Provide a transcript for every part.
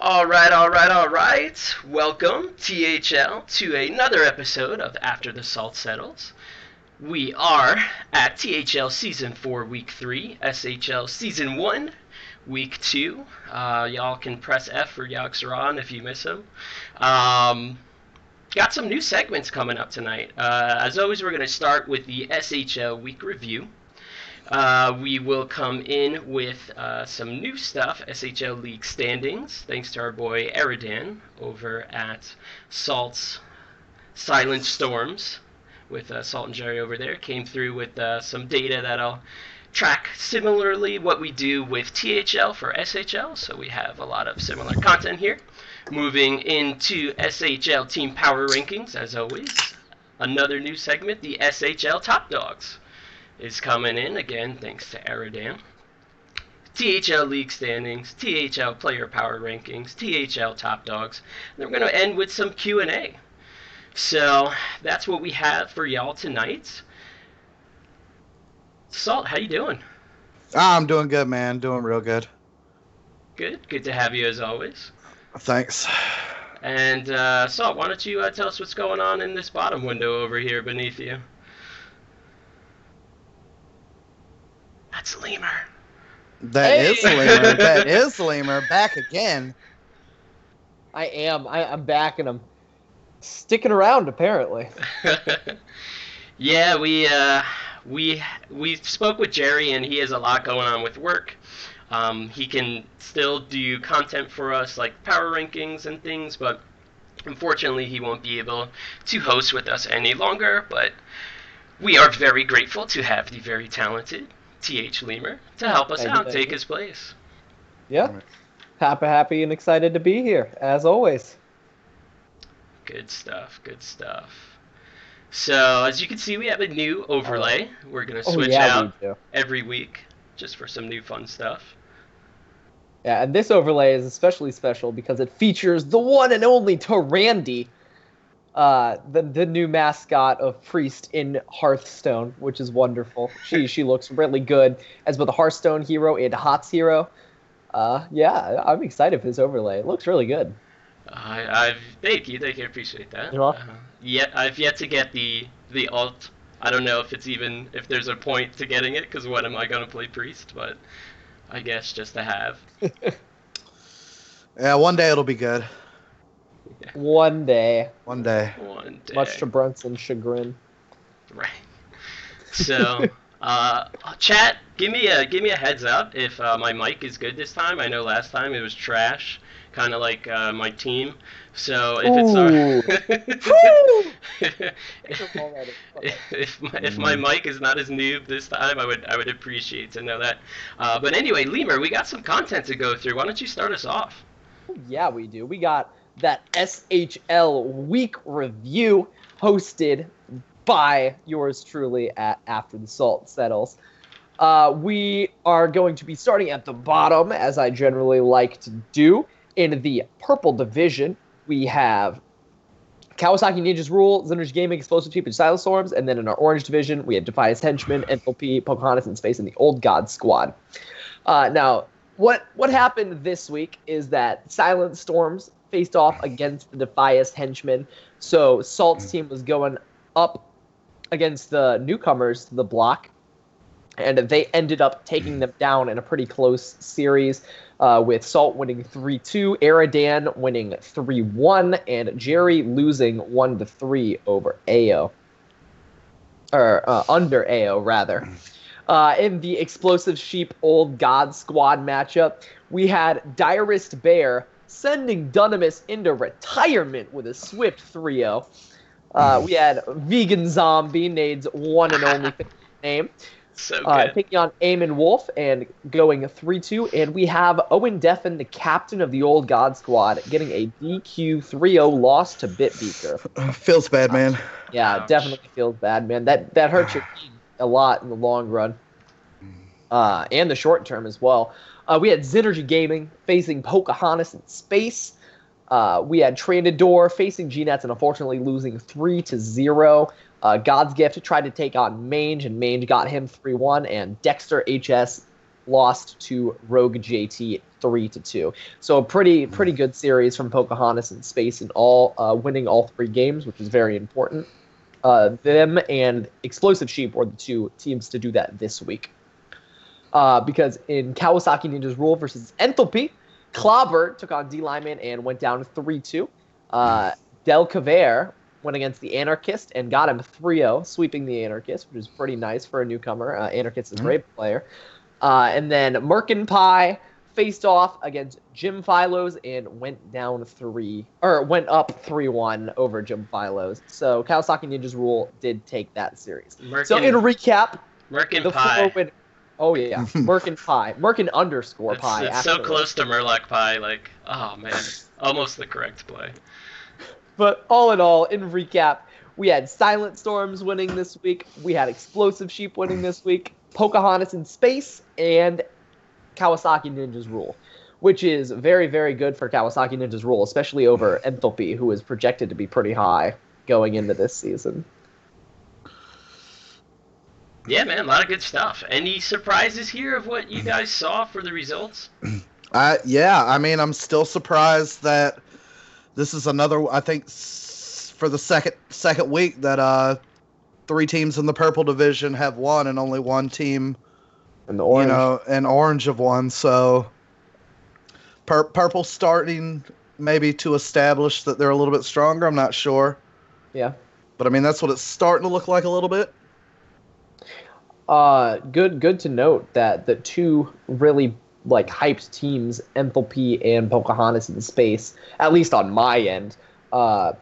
All right. Welcome, THL, to another episode of After the Salt Settles. We are at THL Season 4, Week 3, SHL Season 1, Week 2. Y'all can press F for Yaxeron if you miss him. Got some new segments coming up tonight. As always, we're going to start with the SHL Week Review. We will come in with some new stuff, SHL League standings, thanks to our boy Eridan over at Salt's Silent Storms with Salt and Jerry over there. Came through with some data that'll track similarly what we do with THL for SHL, so we have a lot of similar content here. Moving into SHL Team Power Rankings, as always. Another new segment, the SHL Top Dogs is coming in, again, thanks to Eridan. THL League Standings, THL Player Power Rankings, THL Top Dogs. And then we're going to end with some Q&A. So that's what we have for y'all tonight. Salt, how you doing? I'm doing good, man. Doing real good. Good to have you as always. Thanks. And Salt, why don't you tell us what's going on in this bottom window over here beneath you? That's Lemur. That is Lemur. That is Lemur. Back again. I am. I'm back, and I'm sticking around, apparently. Yeah, we spoke with Jerry, and he has a lot going on with work. He can still do content for us, like power rankings and things, but unfortunately he won't be able to host with us any longer. But we are very grateful to have the very talented T.H. Lemur to help us out and take his place. Yeah. Happy and excited to be here, as always. Good stuff. So, as you can see, we have a new overlay. We're going to switch out every week just for some new fun stuff. Yeah, and this overlay is especially special because it features the one and only Tarandy, the new mascot of Priest in Hearthstone, which is wonderful. She looks really good as both a Hearthstone hero and a HOTS hero. Yeah, I'm excited for this overlay. It looks really good. Thank you, I appreciate that. You're welcome. I've yet to get the alt. I don't know if there's a point to getting it, because when am I going to play Priest, but I guess just to have. Yeah, one day it'll be good. Yeah. One day. Much to Brunson's chagrin. Right. So, chat, give me a heads up if my mic is good this time. I know last time it was trash, kind of like my team. So if my mic is not as noob this time, I would appreciate to know that. But anyway, Lemur, we got some content to go through. Why don't you start us off? Yeah, we do. We got that SHL Week Review hosted by yours truly at After the Salt Settles. We are going to be starting at the bottom, as I generally like to do. In the purple division, we have Kawasaki Ninja's Rule, Zinner's Gaming, Explosive Cheap, and Silent Storms. And then in our orange division, we have Defiance Henchmen, NLP, Pocahontas, and Space, and the Old God Squad. Now, what happened this week is that Silent Storms faced off against the Defiance Henchmen. So Salt's team was going up against the newcomers to the block, and they ended up taking them down in a pretty close series, with Salt winning 3-2, Eridan winning 3-1, and Jerry losing 1-3 over AO. Under AO, rather. In the Explosive Sheep Old God Squad matchup, we had Direst Bear sending Dunamis into retirement with a swift 3-0. We had Vegan Zombie, Nade's one and only name. So good. Taking on Eamon Wolf and going 3-2. And we have Owen Deffen, the captain of the Old God Squad, getting a DQ 3-0 loss to Bitbeaker. Feels bad, man. Yeah, Ouch. Definitely feels bad, man. That hurts your team a lot in the long run. And the short term as well. We had Zinnergy Gaming facing Pocahontas in Space. We had Trandador facing G-Nets and unfortunately losing 3-0. God's Gift tried to take on Mange, and Mange got him 3-1. And Dexter HS lost to Rogue JT 3-2. So a pretty good series from Pocahontas and Space in all, winning all 3 games, which is very important. Them and Explosive Sheep were the 2 teams to do that this week. Because in Kawasaki Ninja's Rule versus Enthalpy, Clobber took on D Lyman and went down 3-2. Del Caver went against the Anarchist and got him 3-0, sweeping the Anarchist, which is pretty nice for a newcomer. Anarchist is a great player. And then Merkin Pie faced off against Jim Philos and went up 3-1 over Jim Philos. So Kawasaki Ninja's Rule did take that series. So in a recap, Merkin Pie. Oh yeah, Merkin Pie, Merkin _ Pie. It's so close to Murloc Pie, like, oh man, almost the correct play. But all in all, in recap, we had Silent Storms winning this week, we had Explosive Sheep winning this week, Pocahontas in Space, and Kawasaki Ninja's Rule, which is very, very good for Kawasaki Ninja's Rule, especially over Enthalpy, who is projected to be pretty high going into this season. Yeah, man, a lot of good stuff. Any surprises here of what you guys saw for the results? Yeah, I mean, I'm still surprised that this is another, I think, for the second week that 3 teams in the purple division have won and only 1 team in the orange. And orange have won. So purple starting maybe to establish that they're a little bit stronger. I'm not sure. Yeah. But I mean, that's what it's starting to look like a little bit. Good to note that the 2 really hyped teams, Enthalpy and Pocahontas in Space, at least on my end, are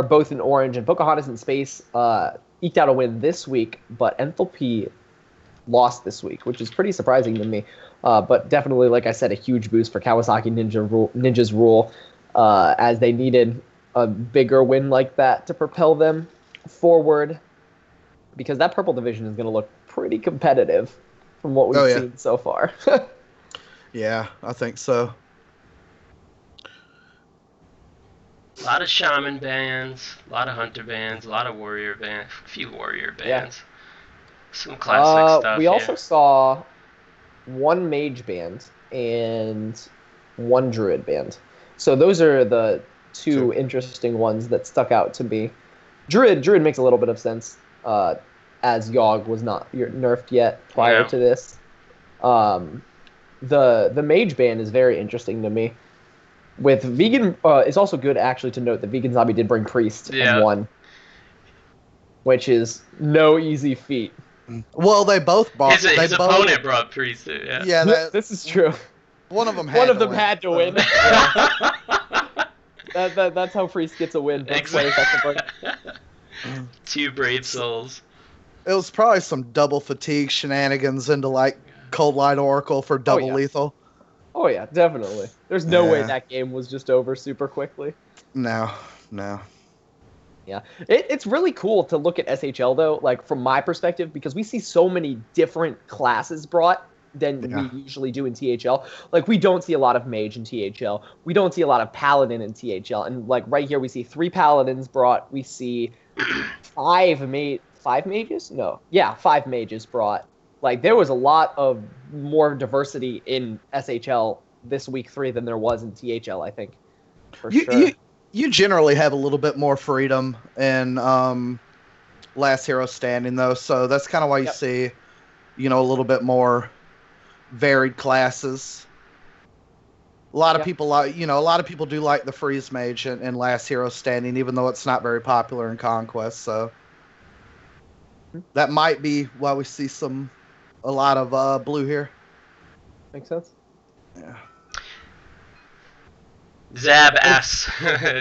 both in orange. And Pocahontas in Space eked out a win this week, but Enthalpy lost this week, which is pretty surprising to me. But definitely, like I said, a huge boost for Kawasaki Ninja's Rule, as they needed a bigger win like that to propel them forward, because that purple division is going to look pretty competitive from what we've seen so far. Yeah, I think so. A lot of shaman bands, a lot of hunter bands, a lot of warrior bands, a few warrior bands. Yeah. Some classic stuff. We also saw 1 mage band and 1 druid band. So those are the 2 interesting ones that stuck out to me. Druid makes a little bit of sense, as Yogg was not nerfed yet prior to this. The mage band is very interesting to me. With vegan, it's also good actually to note that Vegan Zombie did bring priest and won, which is no easy feat. Well, they both bought. His opponent brought priest too. Yeah. Yeah, this is true. One of them had to win. That's how priest gets a win. Exactly. 2 brave souls. It was probably some double fatigue shenanigans into Cold Light Oracle for double lethal. Oh yeah, definitely. There's no way that game was just over super quickly. No. Yeah, it's really cool to look at SHL though, from my perspective, because we see so many different classes brought than we usually do in THL. We don't see a lot of mage in THL. We don't see a lot of paladin in THL. And right here, we see 3 paladins brought. We see 5 mages? No. Yeah, 5 mages brought. There was a lot of more diversity in SHL this week 3 than there was in THL, I think. For sure. You generally have a little bit more freedom in Last Hero Standing, though. So that's kind of why you see, a little bit more varied classes. A lot of people do like the Freeze Mage in Last Hero Standing, even though it's not very popular in Conquest. So that might be why we see a lot of blue here. Makes sense. Yeah. Zab asks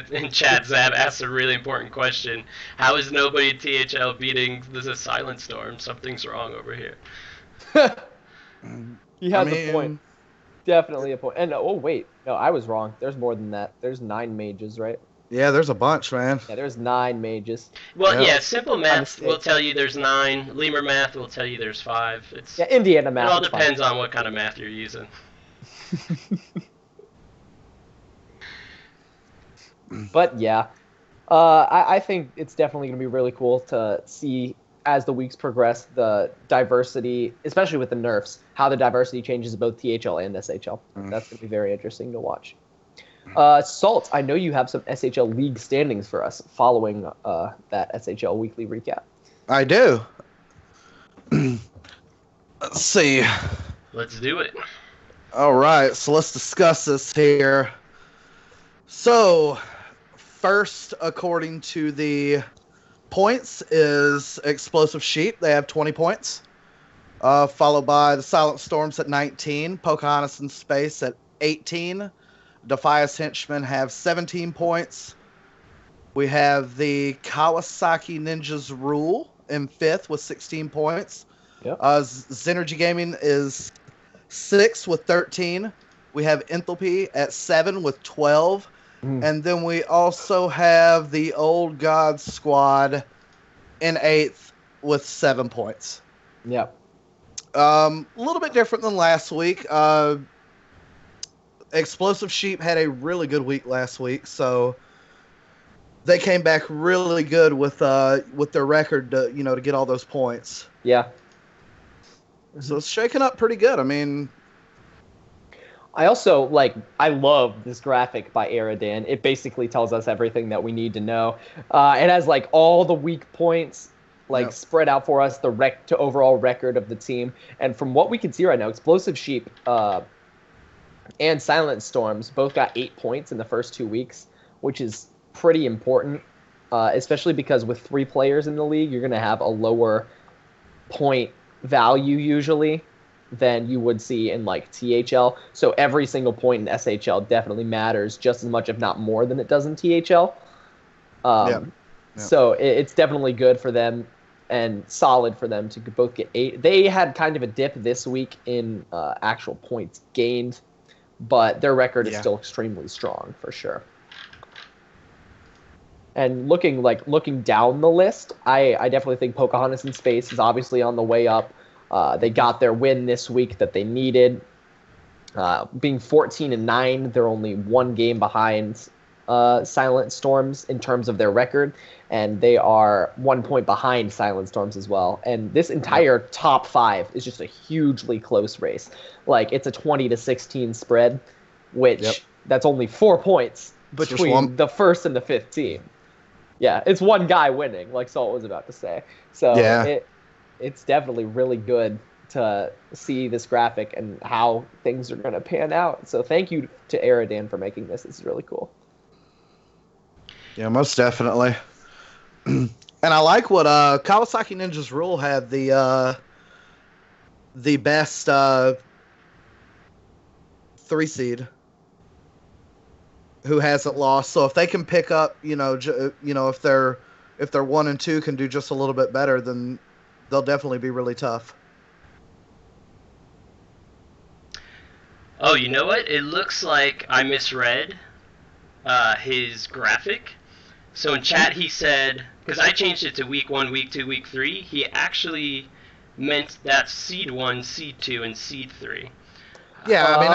in chat. Zab asks a really important question: how is nobody at THL beating the Silent Storm? Something's wrong over here. He had the point. Definitely a point. And wait, no, I was wrong. There's more than that. There's 9 mages, right? Yeah, there's a bunch, man. Yeah, there's 9 mages. Well, yeah, simple math will tell you there's 9. Lemur math will tell you there's 5. It's Indiana math. It all depends on what kind of math you're using. But yeah, I think it's definitely going to be really cool to see as the weeks progress, the diversity, especially with the nerfs, how the diversity changes both THL and SHL. That's going to be very interesting to watch. Salt, I know you have some SHL league standings for us following that SHL weekly recap. I do. Let's see. Let's do it. All right, so let's discuss this here. So, first, according to the points, is Explosive Sheep. They have 20 points. Followed by the Silent Storms at 19. Pocahontas in Space at 18. Defias Henchmen have 17 points. We have the Kawasaki Ninjas Rule in 5th with 16 points. Yep. Xenergy Gaming is 6th with 13. We have Enthalpy at 7 with 12. And then we also have the Old God Squad in 8th with 7 points. Yep. A little bit different than last week. Explosive Sheep had a really good week last week, so they came back really good with their record to get all those points. Yeah. So it's shaking up pretty good. I mean, I also I love this graphic by Aradan. It basically tells us everything that we need to know. It has all the weak points spread out for us, the overall record of the team. And from what we can see right now, Explosive Sheep and Silent Storms both got 8 points in the first 2 weeks, which is pretty important, especially because with 3 players in the league, you're going to have a lower point value usually than you would see in THL. So every single point in SHL definitely matters just as much, if not more, than it does in THL. So it's definitely good for them and solid for them to both get 8. They had kind of a dip this week in actual points gained, but their record is still extremely strong for sure. And looking down the list, I definitely think Pocahontas in Space is obviously on the way up. They got their win this week that they needed. Being 14-9, they're only 1 game behind Silent Storms in terms of their record, and they are 1 point behind Silent Storms as well. And this entire top 5 is just a hugely close race. It's a 20-16 spread, which that's only 4 points between the first and the 5th team. Yeah, it's one guy winning, like Salt was about to say. So it's definitely really good to see this graphic and how things are going to pan out. So thank you to Aradan for making this. This is really cool. Yeah, most definitely. And I like what Kawasaki Ninjas Rule had the best 3 seed who hasn't lost. So if they can pick up, if they're 1 and 2 can do just a little bit better, then they'll definitely be really tough. Oh, you know what? It looks like I misread his graphic. So in chat he said, because I changed it to week 1, week 2, week 3, he actually meant that seed 1, seed 2, and seed 3. Yeah, I mean,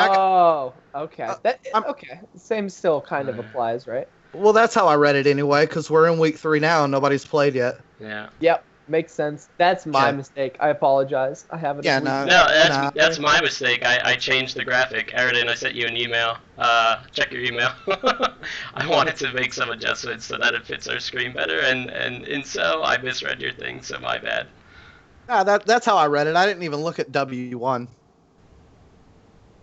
okay. Okay. Same still kind of applies, right? Well, that's how I read it anyway, because we're in week 3 now and nobody's played yet. Yeah. Yep. Makes sense. That's my mistake. I apologize. I haven't. Yeah, that's my mistake. I changed the graphic. Aradan, I sent you an email. Check your email. I wanted to make some adjustments so that it fits our screen better, and so I misread your thing, so my bad. That's how I read it. I didn't even look at W1.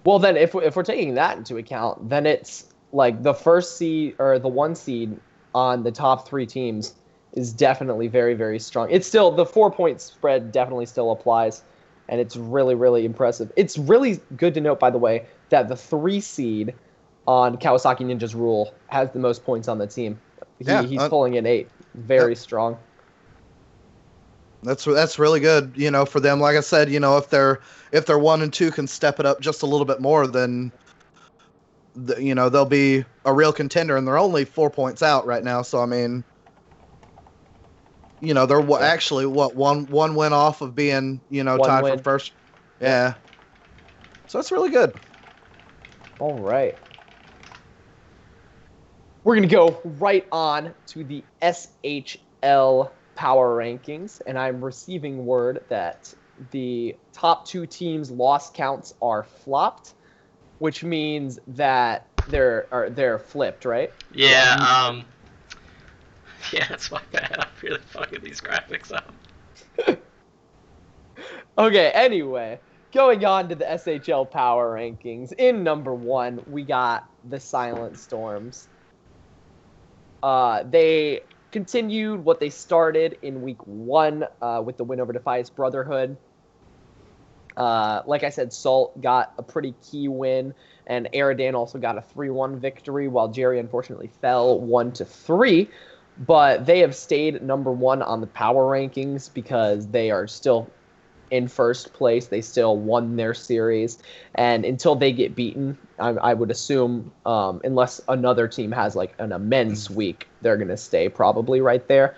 Well, then if we're taking that into account, then it's the first seed or the 1 seed on the top 3 teams is definitely very, very strong. It's still, the 4-point spread definitely still applies, and it's really, really impressive. It's really good to note, by the way, that the 3 seed on Kawasaki Ninja's Rule has the most points on the team. He's pulling in 8. Very strong. That's really good, for them. Like I said, if they're 1 and 2 can step it up just a little bit more, then they'll be a real contender, and they're only 4 points out right now. So I mean, they're actually one win off of being tied for first. Yeah. So that's really good. All right. We're gonna go right on to the SHL power rankings, and I'm receiving word that the top 2 teams' loss counts are flopped, which means that they're flipped, right? Yeah, yeah, that's my bad. I'm really fucking these graphics up. Okay, anyway, going on to the SHL power rankings. In number 1, we got the Silent Storms. They continued what they started in week 1 with the win over Defiance Brotherhood. Like I said, Salt got a pretty key win, and Eridan also got a 3-1 victory, while Jerry unfortunately fell 1-3. But they have stayed number 1 on the power rankings because they are still in first place. They still won their series, and until they get beaten, I would assume, unless another team has like an immense week, they're going to stay probably right there.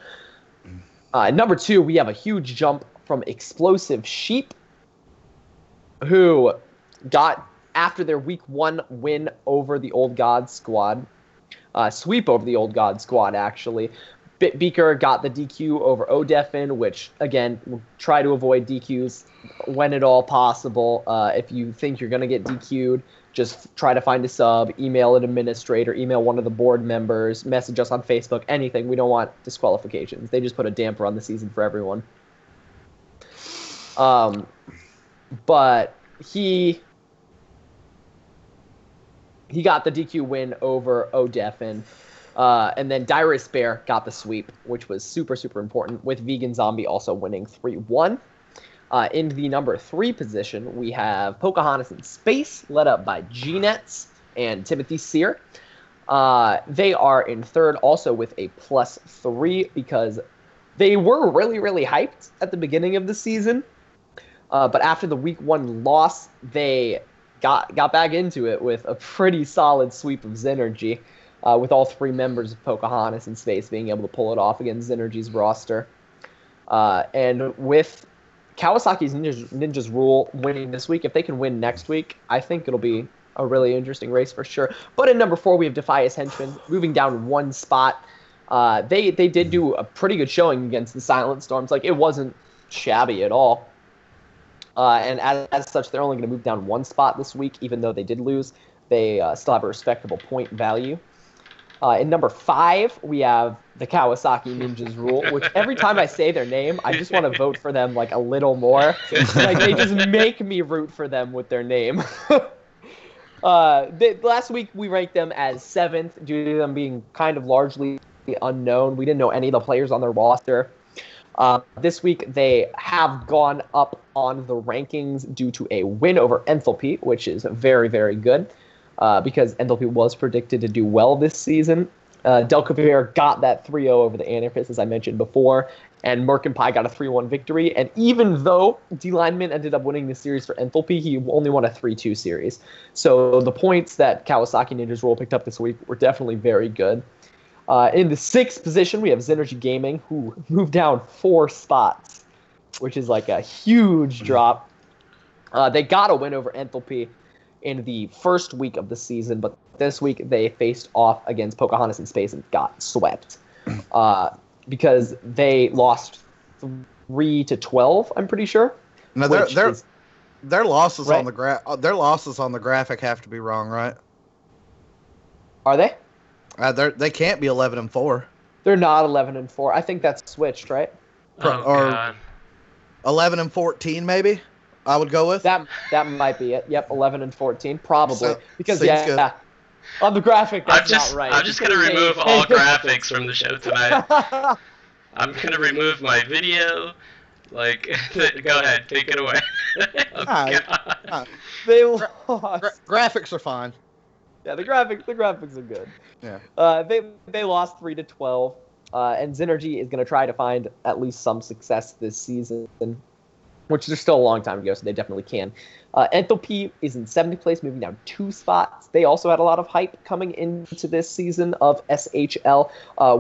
Number 2, we have a huge jump from Explosive Sheep, who got, after their week 1 win over the Old Gods squad, sweep over the Old Gods squad, actually. Beaker got the DQ over Odefin, which, again, try to avoid DQs when at all possible. If you think you're going to get DQ'd, just try to find a sub, email an administrator, email one of the board members, message us on Facebook, anything. We don't want disqualifications. They just put a damper on the season for everyone. But he got the DQ win over Odefin. And then Dyrus Bear got the sweep, which was super, super important, with Vegan Zombie also winning 3-1. In the number 3 position, we have Pocahontas in Space, led up by G-Nets and Timothy Sear. They are in third also with a +3 because they were really, really hyped at the beginning of the season. But after the week 1 loss, they got back into it with a pretty solid sweep of Xynergy, with all 3 members of Pocahontas in Space being able to pull it off against Xynergy's roster. And with Kawasaki's Ninja's Rule winning this week, if they can win next week, I think it'll be a really interesting race for sure. But in number 4, we have Defias Henchman, moving down 1 spot. They did do a pretty good showing against the Silent Storms. Like, it wasn't shabby at all. And as such, they're only going to move down 1 spot this week, even though they did lose. They still have a respectable point value. In number 5, we have the Kawasaki Ninjas Rule, which every time I say their name, I just want to vote for them like a little more. Like, they just make me root for them with their name. Last week, we ranked them as 7th due to them being kind of largely unknown. We didn't know any of the players on their roster. This week, they have gone up on the rankings due to a win over Enthalpy, which is very, very good, because Enthalpy was predicted to do well this season. Delcavere got that 3-0 over the Anarchists, as I mentioned before, and Merkin got a 3-1 victory. And even though D-Lineman ended up winning the series for Enthalpy, he only won a 3-2 series. So the points that Kawasaki Ninjas Rule picked up this week were definitely very good. In the 6th position, we have Xynergy Gaming, who moved down 4 spots, which is like a huge drop. They got a win over Enthalpy in the first week of the season, but this week they faced off against Pocahontas in Space and got swept because they lost 3-12. I'm pretty sure. No, their losses right? Their losses on the graphic have to be wrong, right? Are they? They can't be 11-4. They're not 11-4. I think that's switched, right? Or 11-14, maybe. I would go with that. That might be it. Yep, 11-14, probably. So, because yeah, on the graphic that's not right. I'm just gonna remove all graphics from the show tonight. I'm gonna remove my video. Like, go ahead, take it away. They lost. Graphics are fine. Yeah, the graphics are good. Yeah. They lost 3-12, and Xynergy is going to try to find at least some success this season, which there's still a long time to go, so they definitely can. Enthalpy is in 7th place, moving down 2 spots. They also had a lot of hype coming into this season of SHL.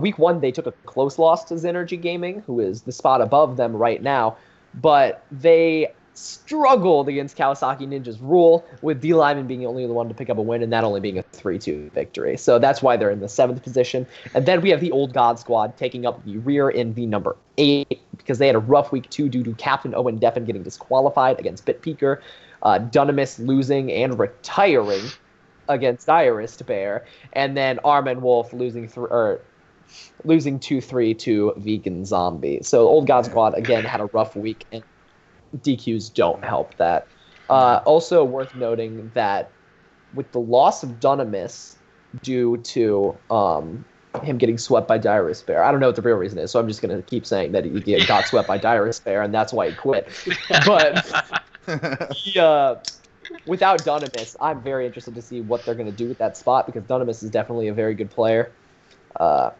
Week 1, they took a close loss to Xynergy Gaming, who is the spot above them right now, but they struggled against Kawasaki Ninja's rule, with D Lyman being only the one to pick up a win, and that only being a 3-2 victory. So that's why they're in the 7th position. And then we have the Old God Squad taking up the rear in the number 8, because they had a rough week 2 due to Captain Owen Deffen getting disqualified against Bitpeaker, Dunamis losing and retiring against Diarist Bear, and then Armin Wolf losing 2-3 to Vegan Zombie. So Old God Squad, again, had a rough week, and DQs don't help that. Also worth noting that with the loss of Dunamis due to him getting swept by Diarist Bear, I don't know what the real reason is, so I'm just going to keep saying that he got swept by Diarist Bear, and that's why he quit. But without Dunamis, I'm very interested to see what they're going to do with that spot, because Dunamis is definitely a very good player. So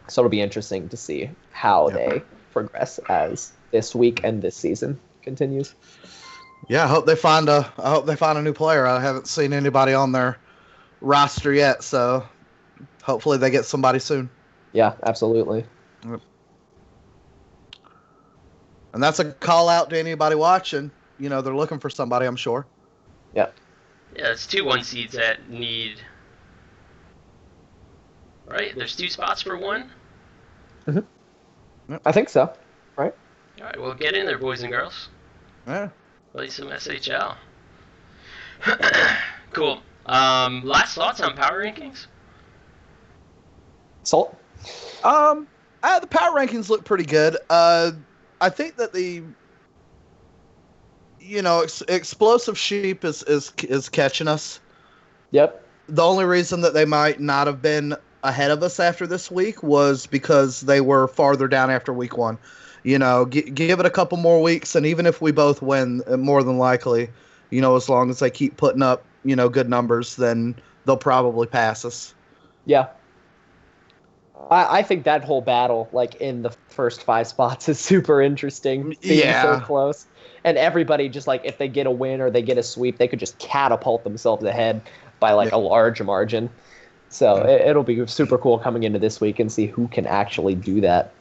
it'll be interesting to see how they progress as this week and this season continues. Yeah, I hope they find a new player. I haven't seen anybody on their roster yet, so hopefully they get somebody soon. Yeah, absolutely. Yep. And that's a call out to anybody watching. You know, they're looking for somebody, I'm sure. Yeah. Yeah, it's 2 1 seeds that need. Right? There's 2 spots for 1? Mm-hmm. I think so. Right? Alright, well, get in there, boys and girls. Yeah. Play some SHL. Cool. Last thoughts on power rankings? Salt? The power rankings look pretty good. I think that the Explosive Sheep is catching us. Yep. The only reason that they might not have been ahead of us after this week was because they were farther down after week 1. You know, give it a couple more weeks, and even if we both win, more than likely, you know, as long as they keep putting up, you know, good numbers, then they'll probably pass us. Yeah. I think that whole battle, like, in the first 5 spots is super interesting. Being so close. And everybody just, like, if they get a win or they get a sweep, they could just catapult themselves ahead by, like, a large margin. So it'll be super cool coming into this week and see who can actually do that.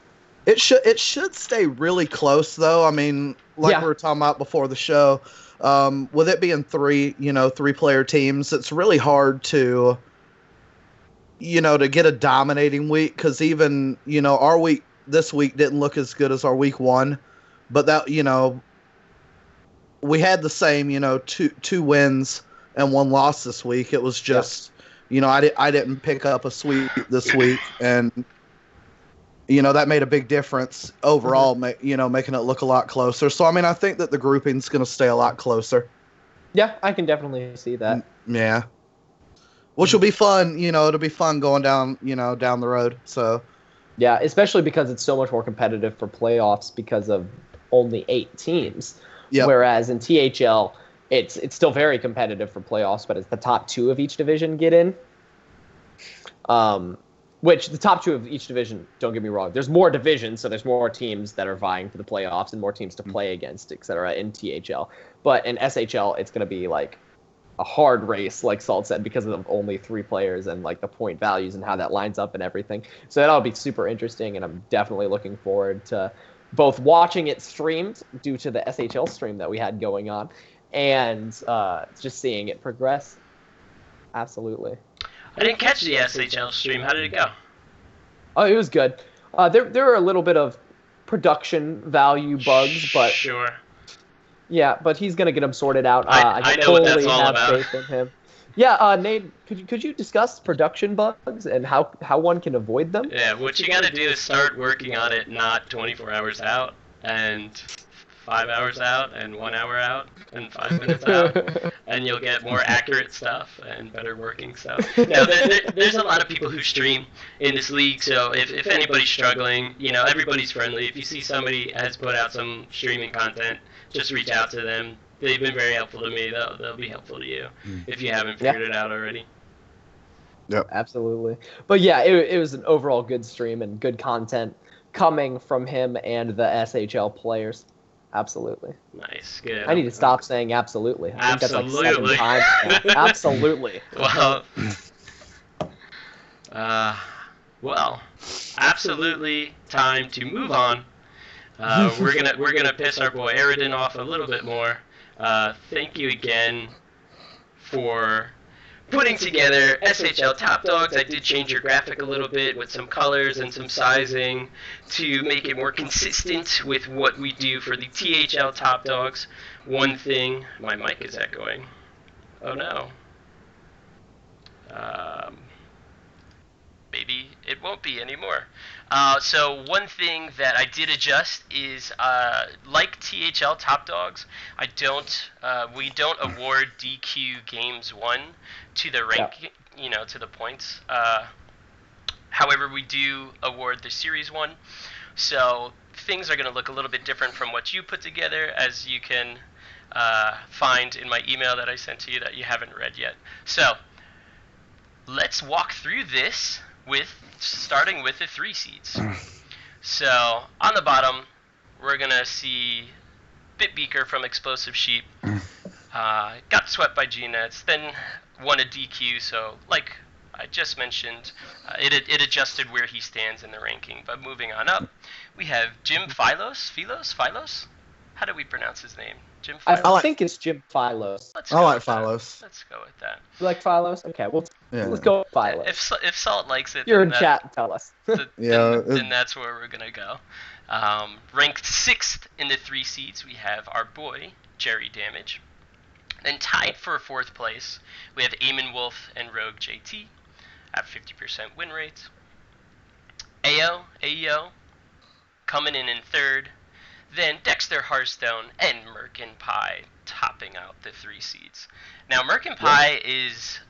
It should stay really close, though. I mean, like we were talking about before the show, with it being 3-player teams, it's really hard to, to get a dominating week, because even, our week this week didn't look as good as our week 1, but that, we had the same, 2 wins and 1 loss this week. It was just, I didn't pick up a sweep this week, and that made a big difference overall, making it look a lot closer. So, I mean, I think that the grouping's going to stay a lot closer. Yeah, I can definitely see that. Yeah. Which will be fun, it'll be fun going down, down the road. So, yeah, especially because it's so much more competitive for playoffs because of only 8 teams. Yep. Whereas in THL, it's still very competitive for playoffs, but it's the top 2 of each division get in. Which the top 2 of each division, don't get me wrong, there's more divisions, so there's more teams that are vying for the playoffs and more teams to play against, etc. in THL. But in SHL, it's going to be like a hard race, like Salt said, because of only 3 players and like the point values and how that lines up and everything. So that'll be super interesting, and I'm definitely looking forward to both watching it streamed due to the SHL stream that we had going on and just seeing it progress. Absolutely. I didn't catch the SHL stream. How did it go? Oh, it was good. There were a little bit of production value bugs, but sure. Yeah, but he's gonna get them sorted out. I know what that's all about. Faith in him. Yeah, Nate, could you discuss production bugs and how one can avoid them? Yeah, what you gotta do is start working on it not 24 hours out and 5 hours out and 1 hour out and 5 minutes out, and you'll get more accurate stuff and better working stuff. Now, there's a lot of people who stream in this league, so if anybody's struggling, everybody's friendly. If you see somebody has put out some streaming content, just reach out to them. They've been very helpful to me. They'll be helpful to you if you haven't figured it out already. Yep. Absolutely. But yeah, it was an overall good stream and good content coming from him and the SHL players. Absolutely. Nice. Good. I need to stop saying absolutely. I think that's like 7 times now. Absolutely. Well, absolutely time to move on We're gonna piss our boy Aridin off a little bit more. Thank you again for putting together SHL Top Dogs. I did change your graphic a little bit with some colors and some sizing to make it more consistent with what we do for the THL Top Dogs. One thing, my mic is echoing. Oh no. Maybe it won't be anymore. So one thing that I did adjust is, like THL Top Dogs, we don't award DQ games won to the rank, to the points. However, we do award the series one. So things are going to look a little bit different from what you put together, as you can find in my email that I sent to you that you haven't read yet. So let's walk through this starting with the 3 seeds. So on the bottom, we're gonna see Bitbeaker from Explosive Sheep. Got swept by G-Nets, then won a DQ. So like I just mentioned, it adjusted where he stands in the ranking. But moving on up, we have Jim Philos. How do we pronounce his name? Jim Philos? I think it's Jim Philos. I like Philos. Let's go with that. You like Philos? Okay, let's go with Philos. If Salt likes it, you're in chat. Tell us. Then that's where we're gonna go. Ranked 6th in the 3 seeds, we have our boy Jerry Damage. Then tied for 4th place, we have Eamon Wolf and Rogue JT at 50% win rates. AEO coming in 3rd. Then Dexter Hearthstone and Merkin Pie topping out the 3 seeds. Now, Merkin Pie is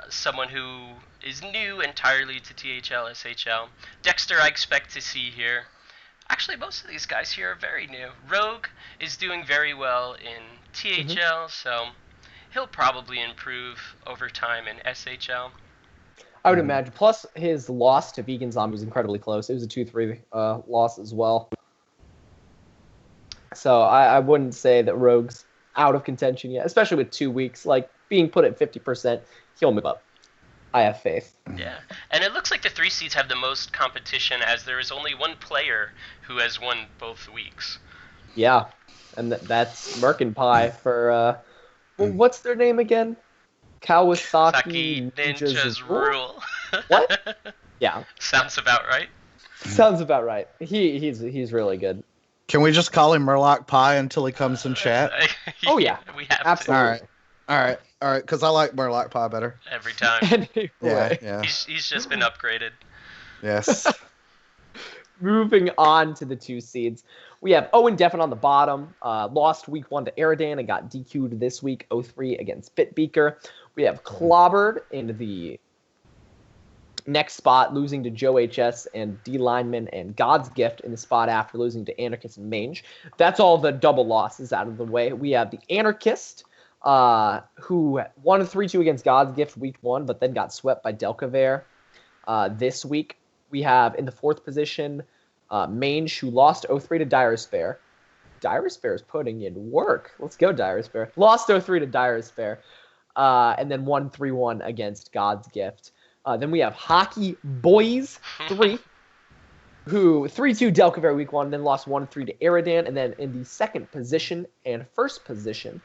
someone who is new entirely to THL SHL. Dexter, I expect to see here. Actually, most of these guys here are very new. Rogue is doing very well in THL, so he'll probably improve over time in SHL. I would imagine. Plus, his loss to Vegan Zombie was incredibly close. It was a 2-3 loss as well. So I wouldn't say that Rogue's out of contention yet, especially with 2 weeks. Like, being put at 50%, he'll move up. I have faith. Yeah, and it looks like the 3 seeds have the most competition, as there is only one player who has won both weeks. Yeah, and that's Merkin Pie for, what's their name again? Kawasaki Ninjas Rule. What? Yeah. Sounds about right. Sounds about right. He's really good. Can we just call him Murloc Pie until he comes in chat? Oh yeah, we have absolutely. to. All right, because I like Murloc Pie better. Every time. Anyway. Yeah. He's just been upgraded. Yes. Moving on to the 2 seeds, we have Owen Deffen on the bottom. Lost week 1 to Eridan and got DQ'd this week, 0-3 against Bitbeaker. We have Clobbered in the next spot, losing to Joe HS and D Lineman and God's Gift in the spot after losing to Anarchist and Mange. That's all the double losses out of the way. We have the Anarchist, who won 3-2 against God's Gift week 1, but then got swept by Delcaver this week. We have in the 4th position, Mange, who lost 0-3 to Dire-Spare. Dire-Spare is putting in work. Let's go, Dire-Spare. Lost 0-3 to Dire-Spare. And then won 3-1 against God's Gift. Then we have Hockey Boys 3, who 3-2 Delcaver week 1, then lost 1-3 to Eridan. And then in the 2nd position and 1st position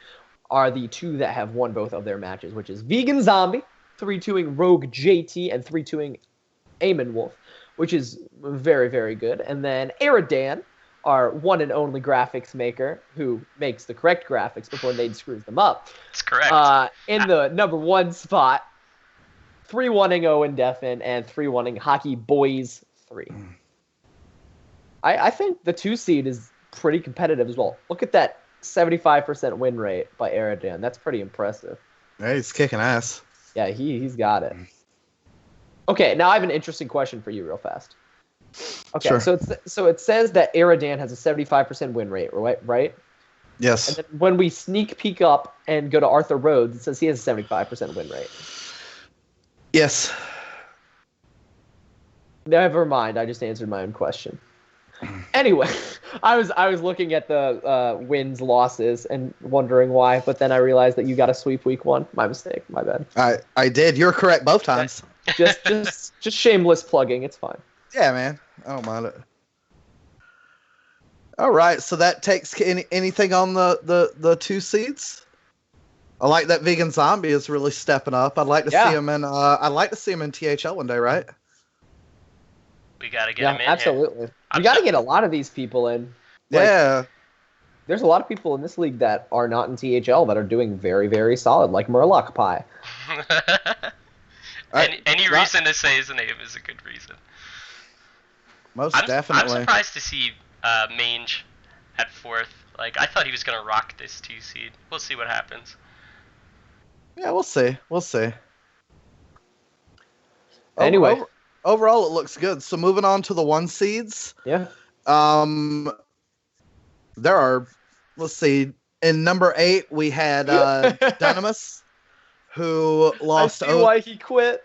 are the 2 that have won both of their matches, which is Vegan Zombie, 3-2ing Rogue JT, and 3-2ing Eamon Wolf, which is very, very good. And then Eridan, our one and only graphics maker, who makes the correct graphics before Nate screws them up. That's correct. In the number 1 spot, 3-1ing Owen Deffen and 3-1ing Hockey Boys 3. I think the 2 seed is pretty competitive as well. Look at that 75% win rate by Eridan. That's pretty impressive. Hey, he's kicking ass. Yeah, he's got it. Okay, now I have an interesting question for you real fast. Okay, sure. So it says that Eridan has a 75% win rate, right? Yes. And then when we sneak peek up and go to Arthur Rhodes, it says he has a 75% win rate. Yes. Never mind, I just answered my own question. Anyway, I was looking at the wins, losses, and wondering why, but then I realized that you got a sweep week 1. My mistake, my bad. I did. You're correct both times. Just shameless plugging. It's fine. Yeah, man. I don't mind it. All right, so that takes anything on the 2 seeds. I like that Vegan Zombie is really stepping up. I'd like to see him in. I'd like to see him in THL one day, right? We gotta get him in. Absolutely. Here. We gotta get a lot of these people in. Yeah. There's a lot of people in this league that are not in THL that are doing very, very solid, like Murloc Pie. Any reason to say his name is a good reason. Most definitely. I'm surprised to see Mange at 4th. Like, I thought he was gonna rock this 2 seed. We'll see what happens. Yeah, we'll see. We'll see. Anyway, overall it looks good. So moving on to the 1 seeds. Yeah. There are, let's see, in number 8 we had Dynamis, who lost. I see why he quit.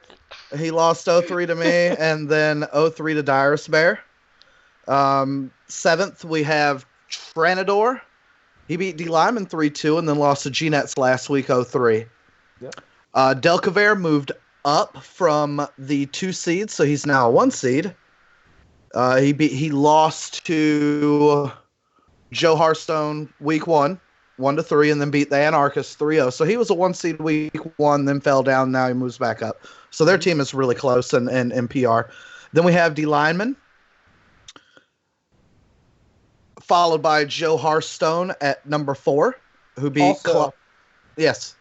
He lost 0-3 to me, and then 0-3 to Dyrus Bear. 7th we have Tranador. He beat D Lyman 3-2 and then lost to G-Nets last week 0-3. Yep. Delcaver moved up from the 2 seed, so he's now a 1 seed. He lost to Joe Hearthstone week 1, 1-3, and then beat the Anarchist 3-0. So he was a 1 seed week 1, then fell down. Now he moves back up. So their team is really close in PR. Then we have D Lineman, followed by Joe Hearthstone at number 4, who beat Yes.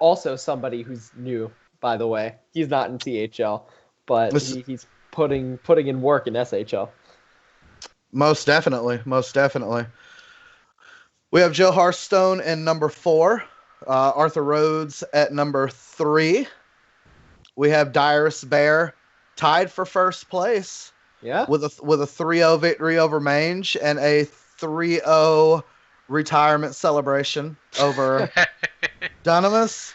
Also somebody who's new, by the way. He's not in THL, but he's putting in work in SHL. Most definitely. Most definitely. We have Joe Hearthstone in number 4. Arthur Rhodes at number 3. We have Dyrus Bear tied for first place. Yeah. With a 3-0 victory over Mange and a 3-0 retirement celebration over Dynamis.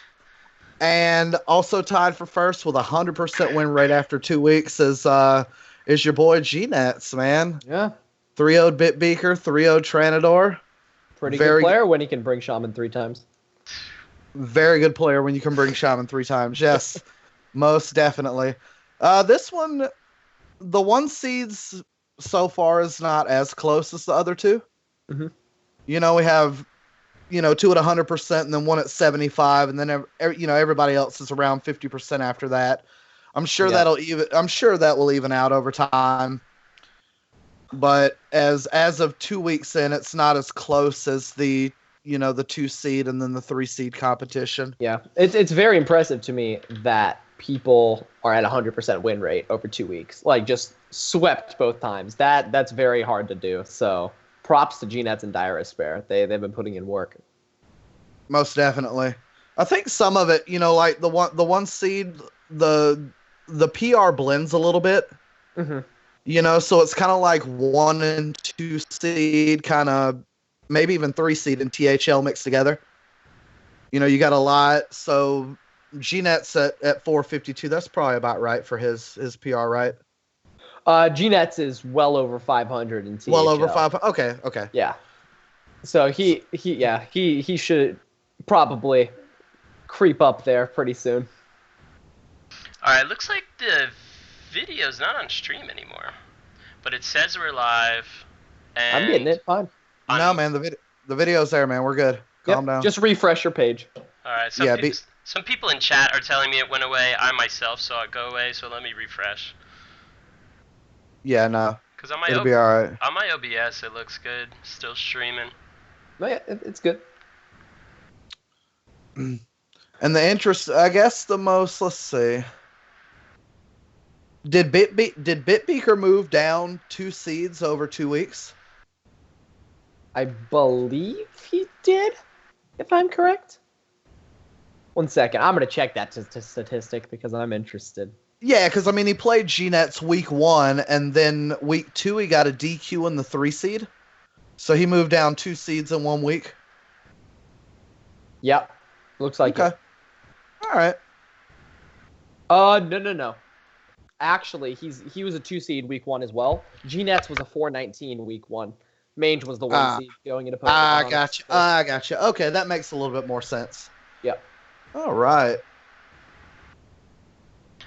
And also tied for first with a 100% win rate after 2 weeks is your boy G-Nets, man. Yeah. 3-0 Bitbeaker, 3-0 Tranador. Pretty good player when he can bring Shaman 3 times. Very good player when you can bring Shaman 3 times. Yes, most definitely. This one, the 1 seeds so far is not as close as the other 2. Mm-hmm. You know, we have, 2 at 100% and then 1 at 75, and then everybody else is around 50% after that. I'm sure that will even out over time. But as of 2 weeks in, it's not as close as the 2 seed and then the 3 seed competition. Yeah, it's very impressive to me that people are at 100% win rate over 2 weeks, like just swept both times. That's very hard to do. So props to G-Nets and Dyrus Bear. They've been putting in work. Most definitely. I think some of it, like the 1 seed, the PR blends a little bit. Mm-hmm. So it's kind of like 1 and 2 seed, kind of maybe even 3 seed and THL mixed together. You got a lot. So G-Net's at 452. That's probably about right for his PR, right? G-Nets is well over 500 in THL. Well over 500. Okay. Yeah. So he should probably creep up there pretty soon. All right, looks like the video's not on stream anymore, but it says we're live. And I'm getting it. Fine. No, man, the video's there, man. We're good. Calm down. Just refresh your page. All right. Some people in chat are telling me it went away. I myself saw it go away, so let me refresh. Yeah, no. Because on it'll be all right. On my OBS, it looks good. Still streaming. No, yeah, it's good. And the interest, I guess, the most. Let's see. Did Bitbeaker move down 2 seeds over 2 weeks? I believe he did, if I'm correct. 1 second. I'm going to check that statistic because I'm interested. Yeah, because, he played G-Nets week 1, and then week 2 he got a DQ in the 3 seed. So he moved down 2 seeds in 1 week. Yep. Looks like it. All right. No. Actually, he was a 2 seed week 1 as well. G-Nets was a 419 week 1. Mange was the 1 seed going into poker. I gotcha. Okay, that makes a little bit more sense. Yep. All right.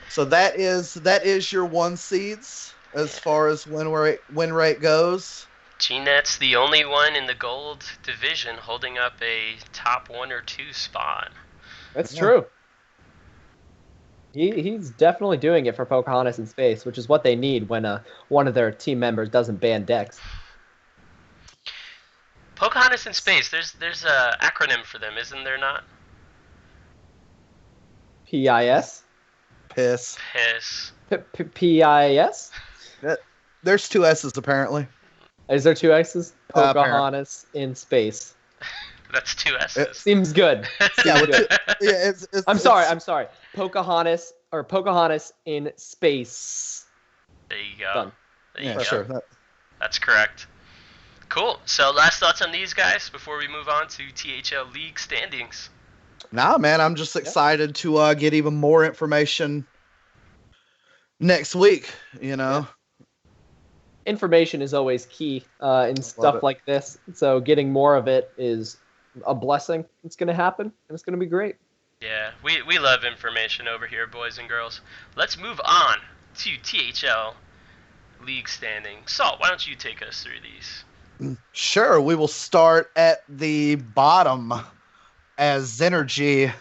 So that is your 1 seeds as far as win rate goes. G-Net's the only one in the gold division holding up a top 1 or 2 spot. That's true. He's definitely doing it for Pocahontas in space, which is what they need when one of their team members doesn't ban decks. Pocahontas in space. There's a acronym for them, isn't there not? PIS? Piss. Piss. PIS? There's 2 S's apparently. Is there 2 X's? Pocahontas in space. That's 2 S's. Seems good. Yeah, Seems good. I'm sorry. Pocahontas in space. There you go. Done. There you Yeah, go. sure. That's correct. Cool. So last thoughts on these guys before we move on to THL League standings. Nah, man, I'm just excited to get even more information next week, you know. Information is always key in stuff like this. So getting more of it is a blessing. It's going to happen, and it's going to be great. Yeah, we love information over here, boys and girls. Let's move on to THL League standing. Salt, why don't you take us through these? Sure, we will start at the bottom as Zenergy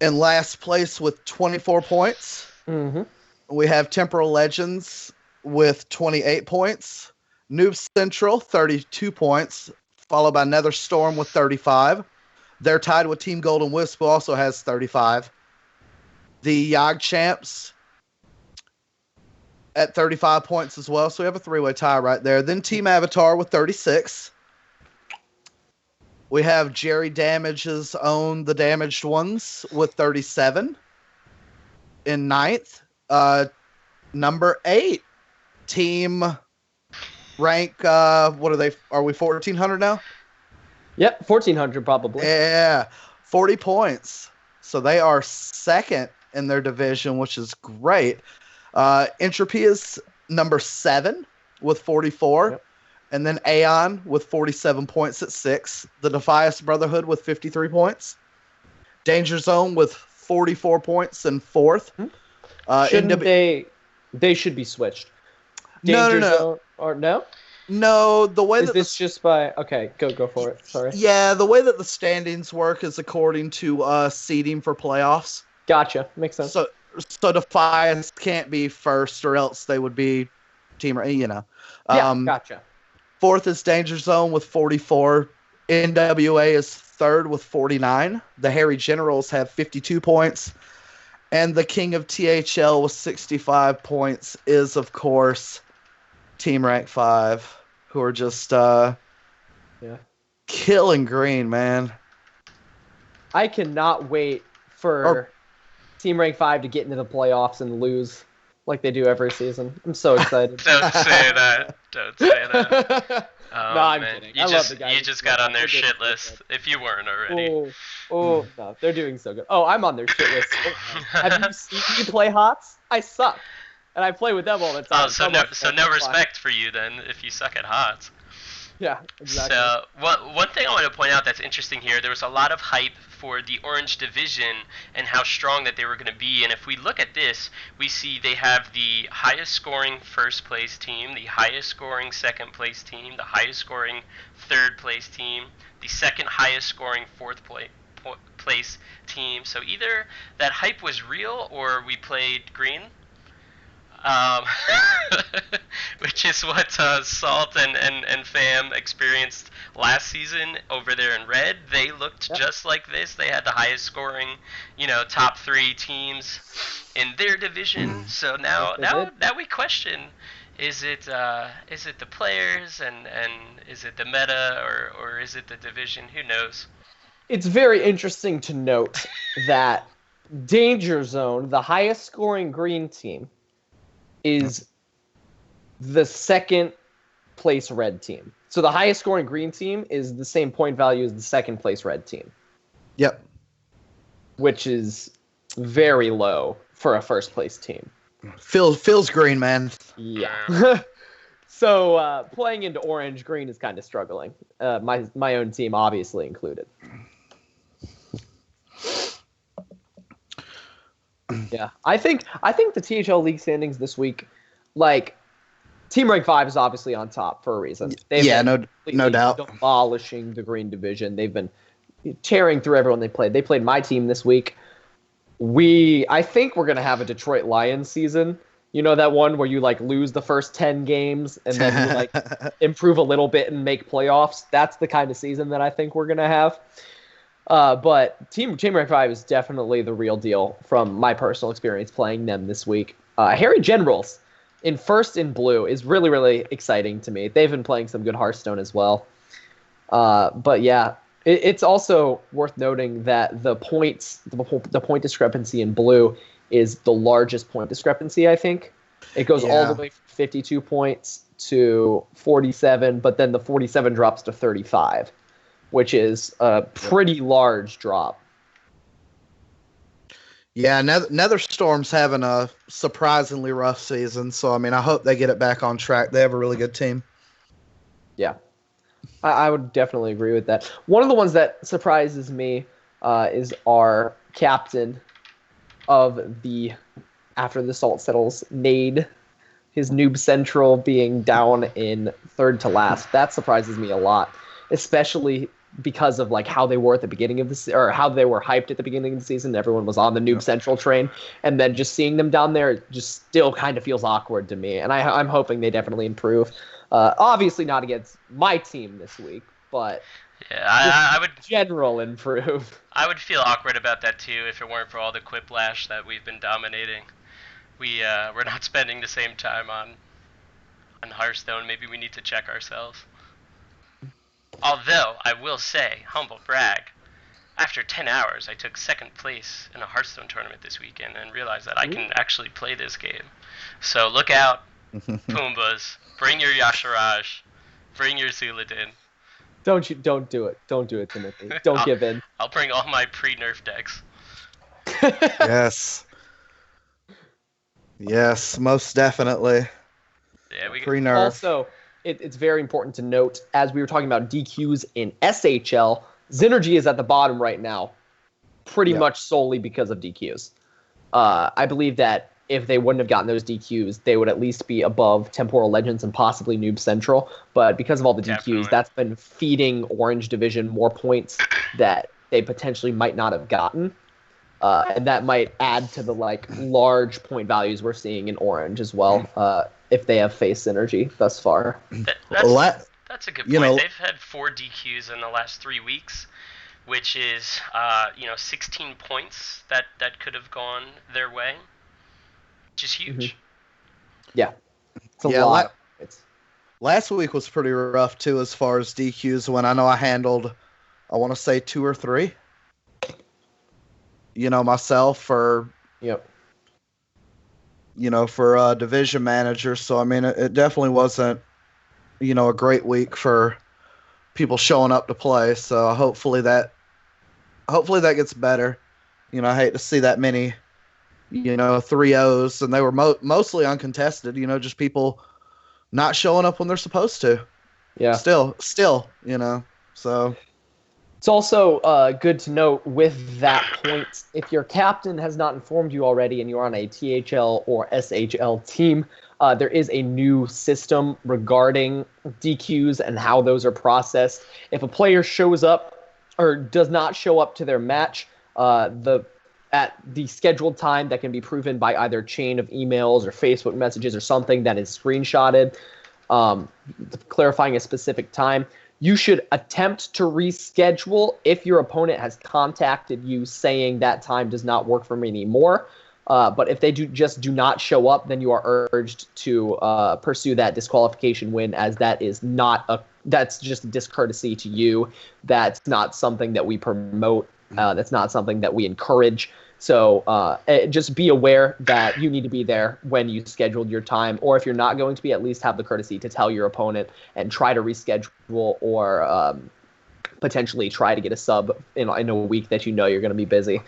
in last place with 24 points. Mm-hmm. We have Temporal Legends with 28 points. Noob Central, 32 points, followed by Nether Storm with 35. They're tied with Team Golden Wisp, who also has 35. The Yogg Champs at 35 points as well, so we have a 3-way tie right there. Then Team Avatar with 36. We have Jerry Damage's own The Damaged Ones with 37. In ninth, number 8, Team Rank, what are they? Are we 1,400 now? Yep, 1,400 probably. Yeah, 40 points. So they are second in their division, which is great. Entropy is number 7 with 44. Yep. And then Aeon with 47 points at 6. The Defias Brotherhood with 53 points. Danger Zone with 44 points in 4th. Shouldn't they should be switched. No. Zone, or no? No, the way is this just by... Okay, go for it. Sorry. Yeah, the way that the standings work is according to seeding for playoffs. Gotcha. Makes sense. So Defiance can't be first, or else they would be team, you know. Yeah, gotcha. 4th is Danger Zone with 44. NWA is 3rd with 49. The Harry Generals have 52 points. And the King of THL with 65 points is, of course, Team Rank 5, who are just killing green, man. I cannot wait for Team Rank 5 to get into the playoffs and lose like they do every season. I'm so excited. Don't say that. Don't say that. Oh, no, I'm man. kidding. You just got on their shit list if you weren't already. Oh, no, they're doing so good. Oh, I'm on their shit list. Have you seen me play HOTS? I suck. And I play with them all the time. Oh, so no respect for you then if you suck at HOTS. Yeah, exactly. So one thing I want to point out that's interesting here, there was a lot of hype for the Orange Division and how strong that they were going to be. And if we look at this, we see they have the highest scoring first place team, the highest scoring second place team, the highest scoring third place team, the second highest scoring fourth place team. So either that hype was real or we played green. Which is what Salt and Fam experienced last season over there in red. They looked just like this. They had the highest scoring, top 3 teams in their division. So now we question: is it the players and is it the meta or is it the division? Who knows? It's very interesting to note that Danger Zone, the highest scoring green team, is the second place red team. So the highest scoring green team is the same point value as the second place red team. Yep. Which is very low for a first place team. Feels green, man. Yeah. So playing into orange, green is kind of struggling. My own team obviously included. Yeah, I think the THL League standings this week, Team Rank 5 is obviously on top for a reason. They've been no doubt. demolishing the Green Division. They've been tearing through everyone they played. They played my team this week. I think we're going to have a Detroit Lions season. You know that one where you like lose the first 10 games and then you like improve a little bit and make playoffs? That's the kind of season that I think we're going to have. But Team Rank 5 is definitely the real deal from my personal experience playing them this week. Harry Generals in first in blue is really, really exciting to me. They've been playing some good Hearthstone as well. But yeah, it's also worth noting that the point discrepancy in blue is the largest point discrepancy, I think. It goes all the way from 52 points to 47, but then the 47 drops to 35, which is a pretty large drop. Yeah, Netherstorm's having a surprisingly rough season, so I mean, I hope they get it back on track. They have a really good team. Yeah, I would definitely agree with that. One of the ones that surprises me is our captain of the After the Salt Settles, Nade, his Noob Central being down in third to last. That surprises me a lot, especially because of like how they were at the beginning of this, or how they were hyped at the beginning of the season. Everyone was on the Noob Central train, and then just seeing them down there just still kind of feels awkward to me. And I'm hoping they definitely improve. Obviously not against my team this week, but yeah, I would general improve. I would feel awkward about that too if it weren't for all the quiplash that we've been dominating. We're not spending the same time on Hearthstone. Maybe we need to check ourselves. Although I will say, humble brag, after 10 hours I took second place in a Hearthstone tournament this weekend and realized that I can actually play this game. So look out, Pumbas. Bring your Yasharaj. Bring your Zuladin. Don't do it. Don't do it, Timothy. Don't give in. I'll bring all my pre-nerf decks. Yes, most definitely. Yeah, we pre-nerf. Also, it's very important to note, as we were talking about DQs in SHL, Xynergy is at the bottom right now, pretty much solely because of DQs. I believe that if they wouldn't have gotten those DQs, they would at least be above Temporal Legends and possibly Noob Central. But because of all the DQs, that's been feeding Orange Division more points that they potentially might not have gotten. And that might add to the like large point values we're seeing in Orange as well, if they have faced Xynergy thus far. That's a good point. They've had 4 DQs in the last 3 weeks, which is 16 points that could have gone their way, which is huge. Yeah, it's a lot. Last week was pretty rough too as far as DQs. When I know I handled, I want to say 2 or 3. Myself for for division manager. So I mean, it definitely wasn't a great week for people showing up to play. So hopefully that gets better. I hate to see that many 3-0s, and they were mostly uncontested. Just people not showing up when they're supposed to. Yeah. Still, so. It's also good to note with that point, if your captain has not informed you already and you're on a THL or SHL team, there is a new system regarding DQs and how those are processed. If a player shows up or does not show up to their match at the scheduled time that can be proven by either chain of emails or Facebook messages or something that is screenshotted, clarifying a specific time, you should attempt to reschedule if your opponent has contacted you saying that time does not work for me anymore. But if they do not show up, then you are urged to pursue that disqualification win, as that is that's just a discourtesy to you. That's not something that we promote. That's not something that we encourage. So just be aware that you need to be there when you scheduled your time, or if you're not going to be, at least have the courtesy to tell your opponent and try to reschedule, or potentially try to get a sub in a week that you're going to be busy.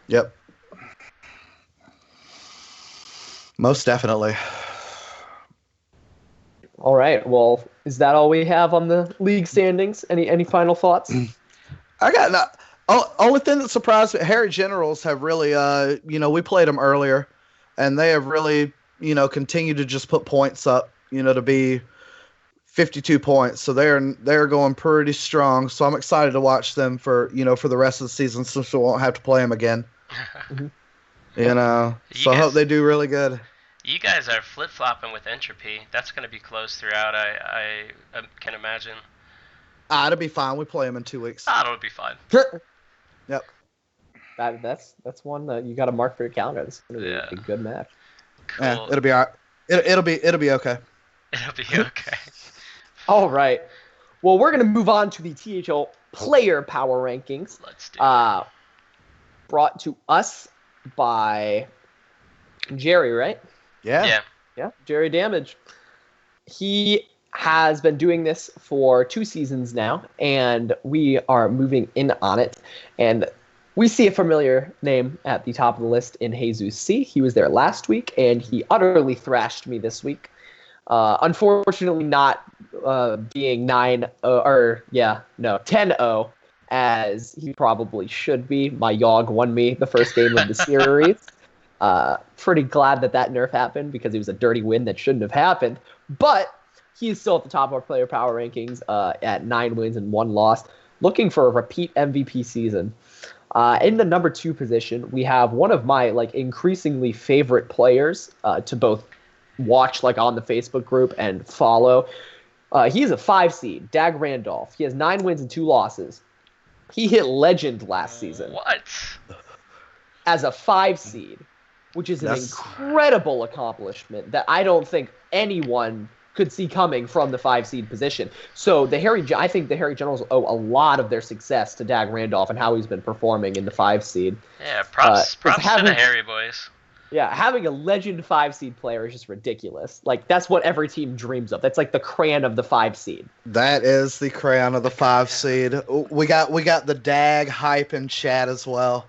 Yep. Most definitely. All right. Well, is that all we have on the league standings? Any final thoughts? I got only thing that surprised me, Harry Generals have really, we played them earlier, and they have really, continued to just put points up, to be 52 points. So they're going pretty strong. So I'm excited to watch them for the rest of the season since we won't have to play them again. So I hope they do really good. You guys are flip-flopping with entropy. That's going to be close throughout, I can imagine. It'll be fine. We play them in 2 weeks. It'll be fine. Yep. That's one that you got to mark for your calendar. It's going to be a good match. Cool. Yeah, it'll be all right. It'll be okay. It'll be okay. All right. Well, we're going to move on to the THL player power rankings. Let's do it. Brought to us by Jerry, right? Yeah. Yeah, Jerry Damage. He has been doing this for 2 seasons now, and we are moving in on it. And we see a familiar name at the top of the list in Jesus C. He was there last week, and he utterly thrashed me this week. Unfortunately, not being 10-0 as he probably should be. My Yogg won me the first game of the series. Pretty glad that nerf happened because it was a dirty win that shouldn't have happened. But he is still at the top of our player power rankings at 9 wins and 1 loss, looking for a repeat MVP season. In the number 2 position, we have one of my increasingly favorite players to both watch on the Facebook group and follow. He is a 5 seed, Dag Randolph. He has 9 wins and 2 losses. He hit legend last season. What? As a 5 seed, which is an incredible accomplishment that I don't think anyone could see coming from the 5 seed position. So I think the Harry Generals owe a lot of their success to Dag Randolph and how he's been performing in the 5 seed. Yeah, props to the Harry boys. Yeah, having a legend 5 seed player is just ridiculous. That's what every team dreams of. That's the crayon of the 5 seed. That is the crayon of the 5 seed. We got the Dag hype in chat as well.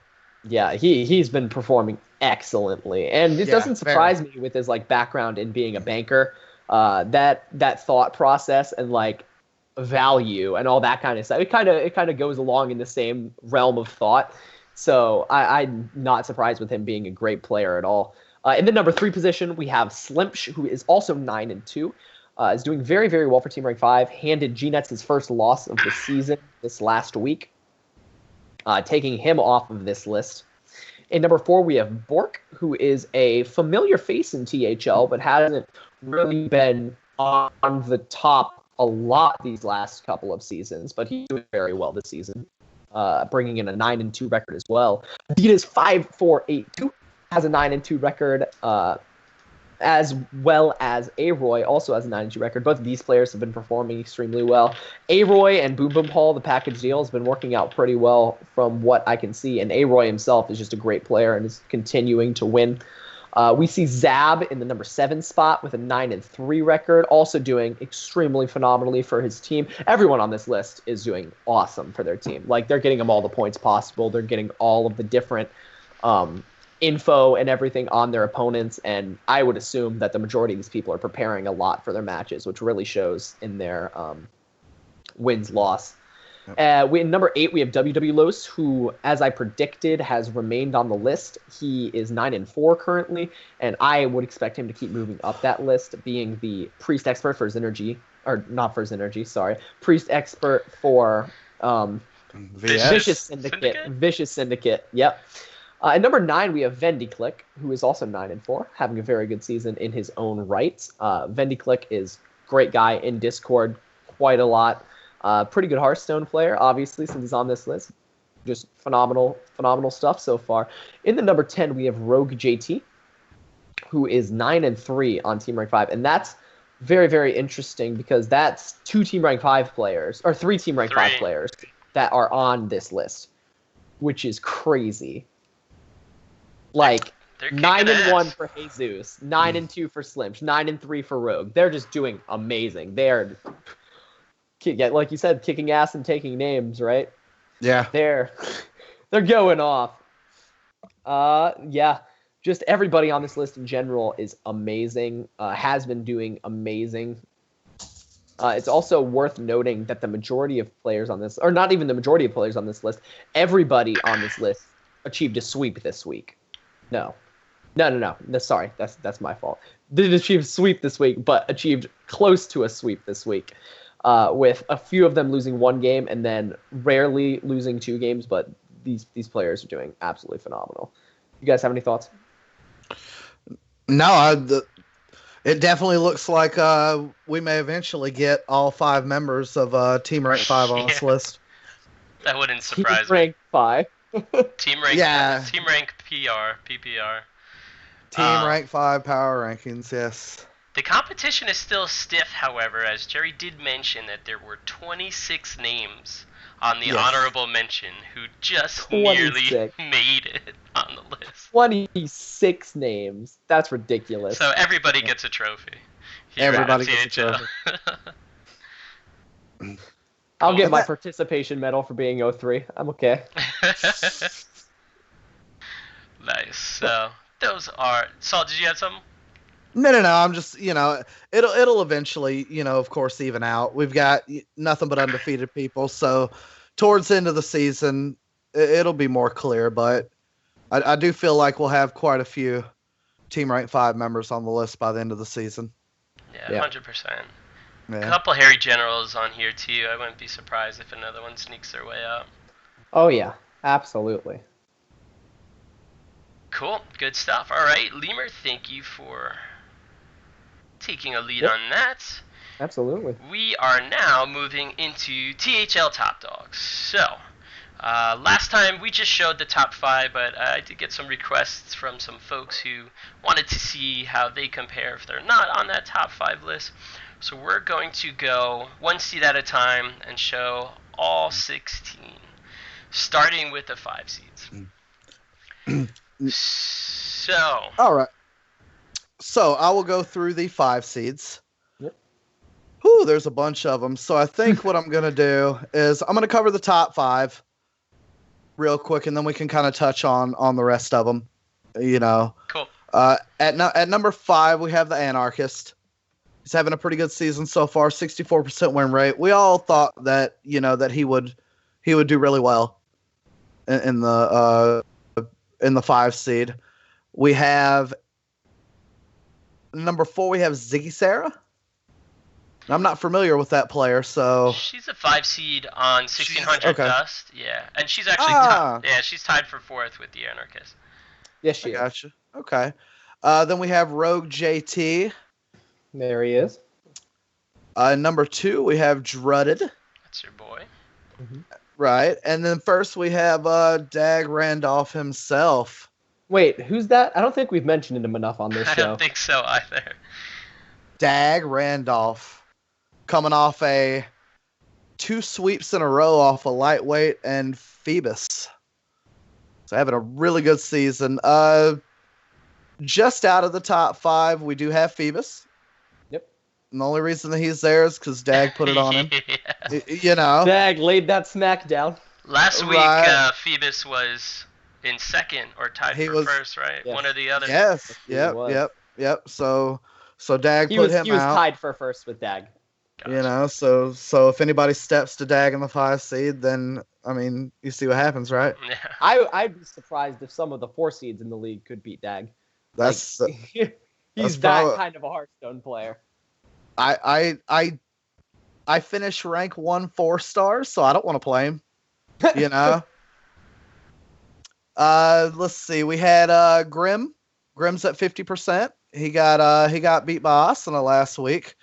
Yeah, he's been performing excellently, and it doesn't surprise me with his background in being a banker. That thought process and value and all that kind of stuff. It kind of goes along in the same realm of thought. So I'm not surprised with him being a great player at all. In the number 3 position, we have Slimsh, who is also 9 and 2. Is doing very, very well for Team Rank 5. Handed G-Nets his first loss of the season this last week, taking him off of this list. In number 4, we have Bork, who is a familiar face in THL, but hasn't really been on the top a lot these last couple of seasons. But he's doing very well this season, bringing in a 9 and 2 record as well. Adidas 5482 has a 9 and 2 record, as well as Aroy also has a 9 and 2 record. Both of these players have been performing extremely well. Aroy and Boom Boom Hall, the package deal, has been working out pretty well from what I can see. And Aroy himself is just a great player and is continuing to win. We see Zab in the number 7 spot with a 9 and 3 record, also doing extremely phenomenally for his team. Everyone on this list is doing awesome for their team. They're getting them all the points possible. They're getting all of the different info and everything on their opponents, and I would assume that the majority of these people are preparing a lot for their matches, which really shows in their wins-loss. Yep. In number 8, we have WW Los, who, as I predicted, has remained on the list. He is 9 and 4 currently, and I would expect him to keep moving up that list, being the priest expert for Synergy, or not for Synergy, sorry, priest expert for Vicious Syndicate. Vicious Syndicate, yep. At number 9, we have VendiClick, who is also 9 and 4, having a very good season in his own right. VendiClick is a great guy in Discord, quite a lot. Pretty good Hearthstone player, obviously, since he's on this list. Just phenomenal stuff so far. In the number 10, we have Rogue JT, who is 9 and 3 on Team Rank 5, and that's very, very interesting because that's 2 Team Rank 5 players, or 3 Team Rank 5 players that are on this list, which is crazy. 9 and 1 for Jesus, 9 and 2 for Slimsh, 9 and 3 for Rogue. They're just doing amazing. They're, like you said, kicking ass and taking names, right? Yeah. They're going off. Yeah. Just everybody on this list in general is amazing. Has been doing amazing. It's also worth noting that the majority of players on this, or not even the majority of players on this list, everybody on this list achieved a sweep this week. No, sorry, that's my fault. didn't achieve sweep this week, but achieved close to a sweep this week, with a few of them losing one game and then rarely losing 2 games. But these players are doing absolutely phenomenal. You guys have any thoughts? No, it definitely looks like we may eventually get all 5 members of Team Rank 5 on this list. That wouldn't surprise Team Rank 5. Team Rank, Yeah. Team Rank PPR. Team Rank 5 power rankings, yes. The competition is still stiff, however, as Jerry did mention that there were 26 names on the honorable mention who just 26. nearly made it on the list. 26 names. That's ridiculous. So everybody gets a trophy. Everybody gets a trophy. I'll get my participation medal for being 03. I'm okay. Nice. So those are. Saul, did you have something? No. I'm just, it'll eventually, of course, even out. We've got nothing but undefeated people, so towards the end of the season, it'll be more clear. But I do feel like we'll have quite a few Team Rank 5 members on the list by the end of the season. Yeah, 100%. Yeah. A couple Harry Generals on here too. I wouldn't be surprised if another one sneaks their way up. Oh yeah, absolutely. Cool, good stuff. All right, Lemur, thank you for taking a lead on that. Absolutely. We are now moving into THL Top Dogs. So, last time we just showed the top 5, but I did get some requests from some folks who wanted to see how they compare if they're not on that top 5 list. So we're going to go 1 seed at a time and show all 16, starting with the 5 seeds. So. All right. So I will go through the 5 seeds. Yep. Whew, there's a bunch of them. So I think what I'm going to do is I'm going to cover the top 5 real quick, and then we can kind of touch on the rest of them. Cool. At number 5, we have the Anarchist. He's having a pretty good season so far, 64% win rate. We all thought that that he would do really well in the 5 seed. We have number 4. We have Ziggy Sarah. I'm not familiar with that player, so she's a 5 seed on 1600 Dust. Yeah, and she's actually she's tied for 4th with the Anarchist. Yes, she is. Gotcha. Okay. Then we have Rogue JT. There he is. Number 2, we have Drudded. That's your boy. Mm-hmm. Right. And then first we have Dag Randolph himself. Wait, who's that? I don't think we've mentioned him enough on this show. I don't think so either. Dag Randolph. Coming off 2 sweeps in a row off a lightweight and Phoebus. So having a really good season. Just out of the top 5, we do have Phoebus. Yep. And the only reason that he's there is because Dag put it on him. Yeah. Dag laid that smack down. Last week, Phoebus was in 2nd or tied for 1st, right? Yes. One or the other. Yes. Yep. So Dag put him out. He was tied for 1st with Dag. Gotcha. So if anybody steps to Dag in the 5 seed, then you see what happens, right? Yeah. I'd be surprised if some of the 4 seeds in the league could beat Dag. That's he's that kind of a Hearthstone player. I finished rank 1 4-star, so I don't want to play him. Let's see. We had Grim. Grim's at 50%. He got beat by Asana last week,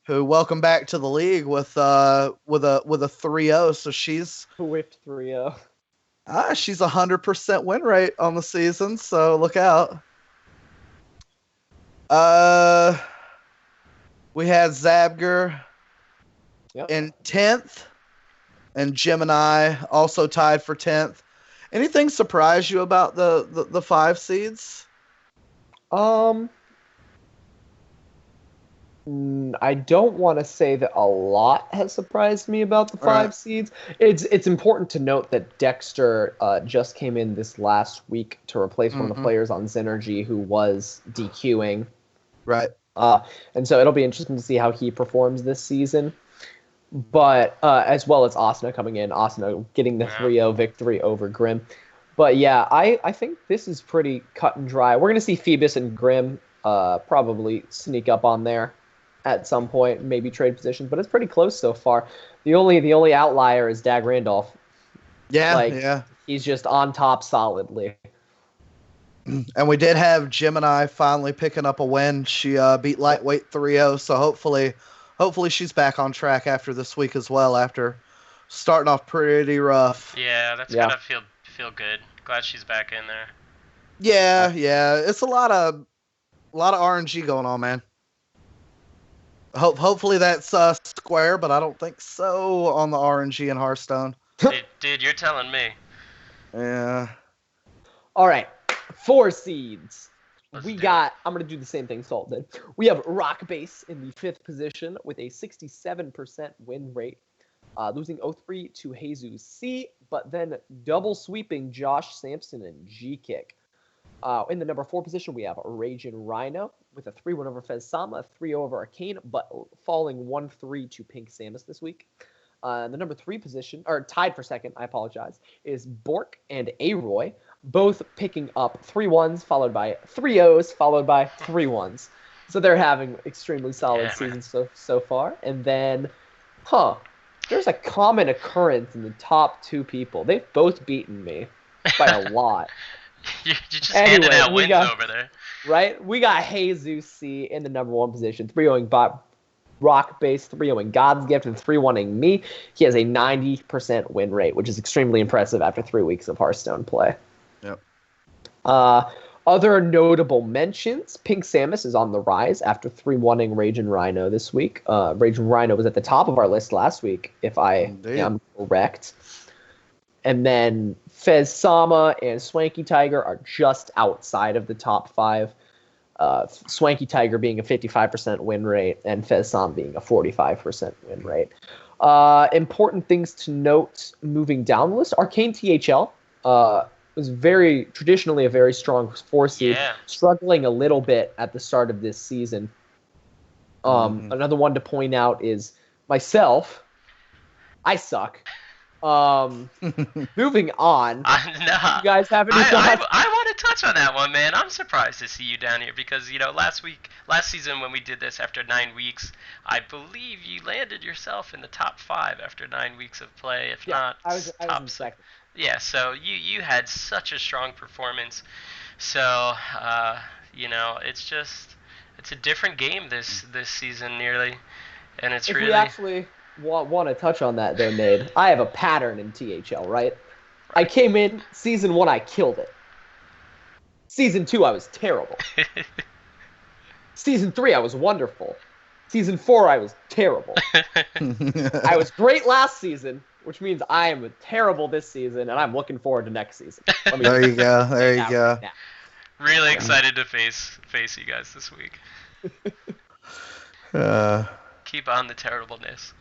who welcome back to the league with a 3-0. So she's whipped 3-0. She's 100% win rate on the season. So look out. We had Zabger in 10th, and Gemini also tied for 10th. Anything surprise you about the 5 seeds? I don't want to say that a lot has surprised me about the 5 seeds. It's important to note that Dexter just came in this last week to replace one of the players on Xynergy who was DQing. Right. And so it'll be interesting to see how he performs this season. But as well as Asuna coming in, Asuna getting the 3-0 victory over Grim. But yeah, I think this is pretty cut and dry. We're going to see Phoebus and Grim probably sneak up on there at some point, maybe trade positions, but it's pretty close so far. The only outlier is Dag Randolph. Yeah, Like, yeah. he's just on top solidly. And we did have Gemini finally picking up a win. She beat Lightweight 3-0, so hopefully she's back on track after this week as well, after starting off pretty rough. Yeah, that's gotta feel good. Glad she's back in there. Yeah, yeah. It's a lot of RNG going on, man. Hopefully that's square, but I don't think so on the RNG in Hearthstone. Dude, you're telling me. Yeah. All right, 4 seeds. I'm going to do the same thing Salt did. We have Rock Base in the 5th position with a 67% win rate, losing 0-3 to Jesus C, but then double sweeping Josh Sampson and G-Kick. In the number 4 position, we have Raging Rhino with a 3-1 over Fez Sama, a 3-0 over Arcane, but falling 1-3 to Pink Samus this week. The number 3 position, or tied for second, I apologize, is Bork and Aroy, both picking up 3-1s, followed by 3-0s, followed by 3-1s. So they're having extremely solid seasons so far. And then, there's a common occurrence in the top 2 people. They've both beaten me by a lot. You're just handing out wins over there. Right? We got Jesus C in the number 1 position, 3-0ing Rock Base, 3-0ing God's Gift, and 3-1ing me. He has a 90% win rate, which is extremely impressive after 3 weeks of Hearthstone play. Yep. Other notable mentions, Pink Samus is on the rise after 3-1ing Raging Rhino this week. Raging Rhino was at the top of our list last week, if I am correct. And then Fez Sama and Swanky Tiger are just outside of the top 5. Swanky Tiger being a 55% win rate and Fez Sama being a 45% win rate. Important things to note moving down the list. Arcane THL was traditionally a very strong 4 seed, struggling a little bit at the start of this season. Another one to point out is myself. I suck. Moving on. Nah, you guys have any thoughts? I want to touch on that one, man. I'm surprised to see you down here because, last season when we did this after 9 weeks, I believe you landed yourself in the top 5 after 9 weeks of play, if not I was top 6. Yeah, so you had such a strong performance. So, it's a different game this season nearly, and it's really. We actually want to touch on that though, Nade. I have a pattern in THL, right? I came in season 1, I killed it. Season 2, I was terrible. Season 3, I was wonderful. Season 4, I was terrible. I was great last season, which means I am terrible this season, and I'm looking forward to next season. There you go. There you go. Really excited to face you guys this week. Keep on the terribleness.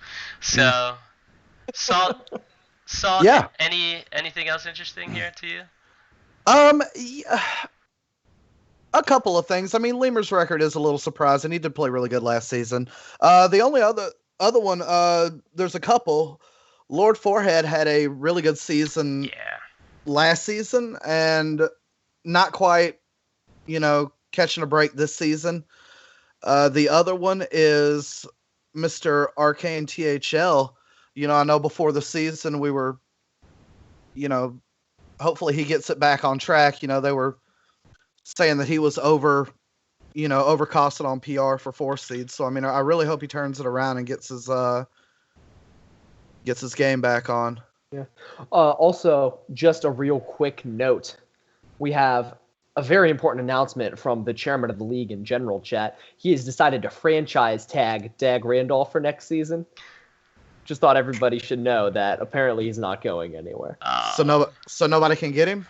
So, Salt. Yeah. Anything else interesting here to you? A couple of things. I mean, Lemur's record is a little surprising. He did play really good last season. The only other one, there's a couple. Lord Forehead had a really good season last season, and not quite, catching a break this season. The other one is Mr. Arcane THL. I know before the season we were, hopefully he gets it back on track. They were saying that he was overcosted on PR for 4 seeds. So, I mean, I really hope he turns it around and gets his game back on. Yeah. Also, just a real quick note. We have a very important announcement from the chairman of the league in general chat. He has decided to franchise tag Dag Randolph for next season. Just thought everybody should know that apparently he's not going anywhere. So nobody can get him?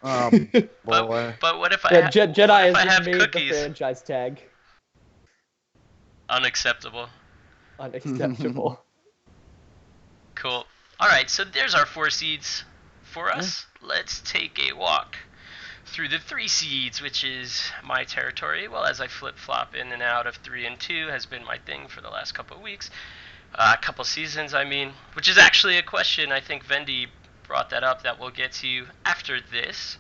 Boy. But what if Jedi if I has have made cookies? the franchise tag. Unacceptable. Unacceptable. Cool. Alright, so there's our 4 seeds for us. Let's take a walk through the 3 seeds, which is my territory. Well, as I flip-flop in and out of 3 and 2 has been my thing for the last couple of weeks. Couple seasons, which is actually a question. I think Vendi brought that up that we'll get to after this.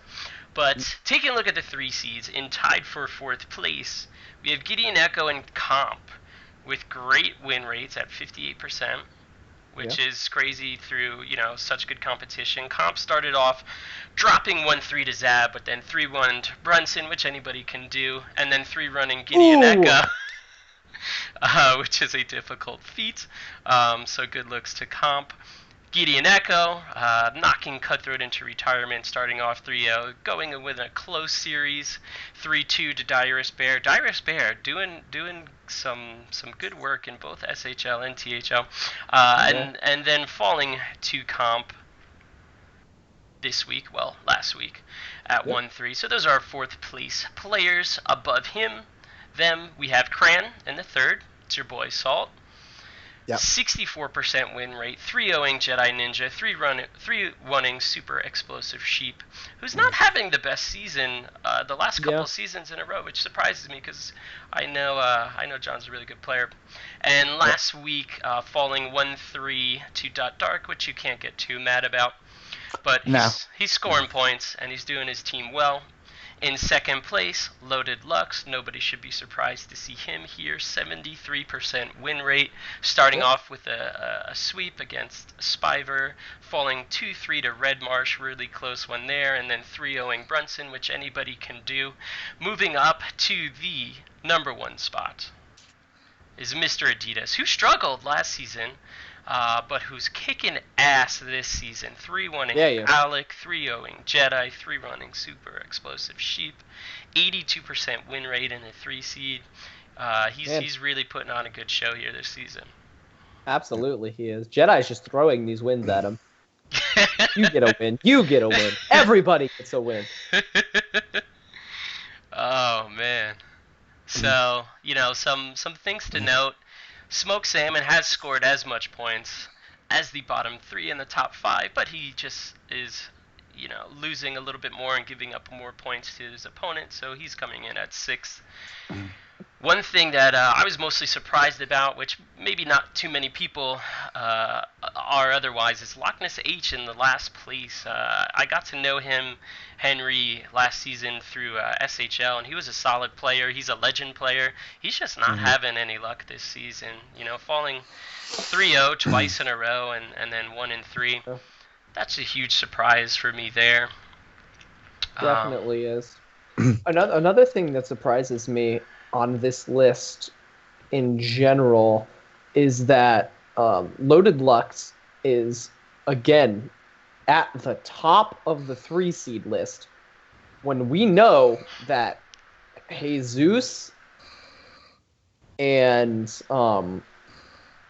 But taking a look at the 3 seeds, in tied for 4th place, we have Gideon Echo and Comp with great win rates at 58%, which is crazy through, such good competition. Comp started off dropping 1-3 to Zab, but then 3-1 to Brunson, which anybody can do, and then 3-running Gideon Echo, which is a difficult feat. So good looks to Comp. Gideon Echo, knocking Cutthroat into retirement, starting off 3-0, going with a close series, 3-2 to Dirus Bear. Dirus Bear doing some good work in both SHL and THL, and then falling to Comp last week at 1-3. So those are our 4th place players. Above them, we have Cran in the 3rd. It's your boy Salt. Yep. 64% win rate, 3-0ing Jedi Ninja, 3-1ing Super Explosive Sheep, who's not having the best season the last couple seasons in a row, which surprises me because I know John's a really good player. And last week, falling 1-3 to Dark, which you can't get too mad about. But he's scoring points, and he's doing his team well. In 2nd place, Loaded Lux. Nobody should be surprised to see him here. 73% win rate, starting off with a sweep against Spiver, falling 2-3 to Red Marsh, really close one there, and then 3-0ing Brunson, which anybody can do. Moving up to the number 1 spot is Mr. Adidas, who struggled last season, but who's kicking ass this season. 3-1ing Alec, 3-0ing Jedi, 3-running Super Explosive Sheep, 82% win rate in the 3 seed. He's really putting on a good show here this season. Absolutely, he is. Jedi's just throwing these wins at him. You get a win. You get a win. Everybody gets a win. Oh, man. So, some things to note. Smoke Salmon has scored as much points as the bottom 3 in the top 5, but he just is, losing a little bit more and giving up more points to his opponent, so he's coming in at 6th. One thing that I was mostly surprised about, which maybe not too many people are otherwise, is Loch Ness H in the last place. I got to know him, Henry, last season through SHL, and he was a solid player. He's a legend player. He's just not having any luck this season. Falling 3-0 twice in a row and then 1-3. That's a huge surprise for me there. Definitely is. Another thing that surprises me on this list in general is that Loaded Lux is, again, at the top of the 3 seed list when we know that Jesus and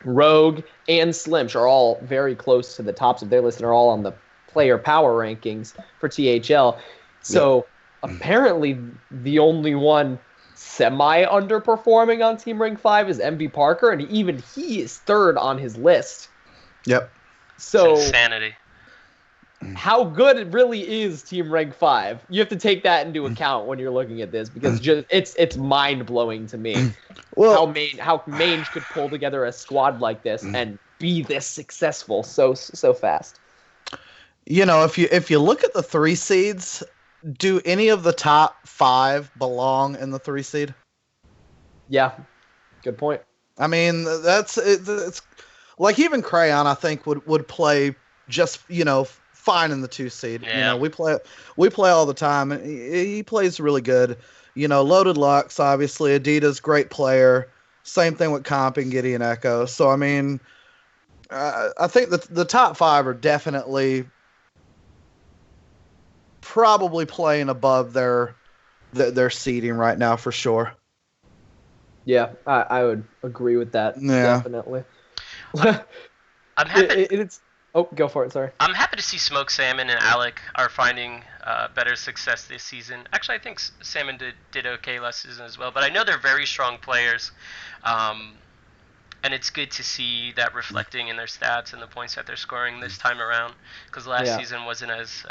Rogue and Slimsh are all very close to the tops of their list and are all on the player power rankings for THL. So apparently the only one semi-underperforming on Team Rank 5 is MV Parker, and even he is 3rd on his list. Yep. So it's insanity. How good it really is Team Rank 5. You have to take that into account when you're looking at this, because it's mind-blowing to me how Mange could pull together a squad like this and be this successful so fast. If you look at the 3 seeds, do any of the top 5 belong in the 3 seed? Yeah, good point. I mean, it's like even Crayon, I think would play just fine in the 2 seed. Yeah. We play all the time, and he plays really good. Loaded Lux, obviously, Adidas, great player. Same thing with Comp and Gideon Echo. So I mean, I think the top 5 are definitely probably playing above their seeding right now for sure. Yeah, I would agree with that. Yeah. Definitely. I'm happy. Go for it. Sorry. I'm happy to see Smoke Salmon and Alec are finding better success this season. Actually, I think Salmon did okay last season as well, but I know they're very strong players, and it's good to see that reflecting in their stats and the points that they're scoring this time around, because last season wasn't as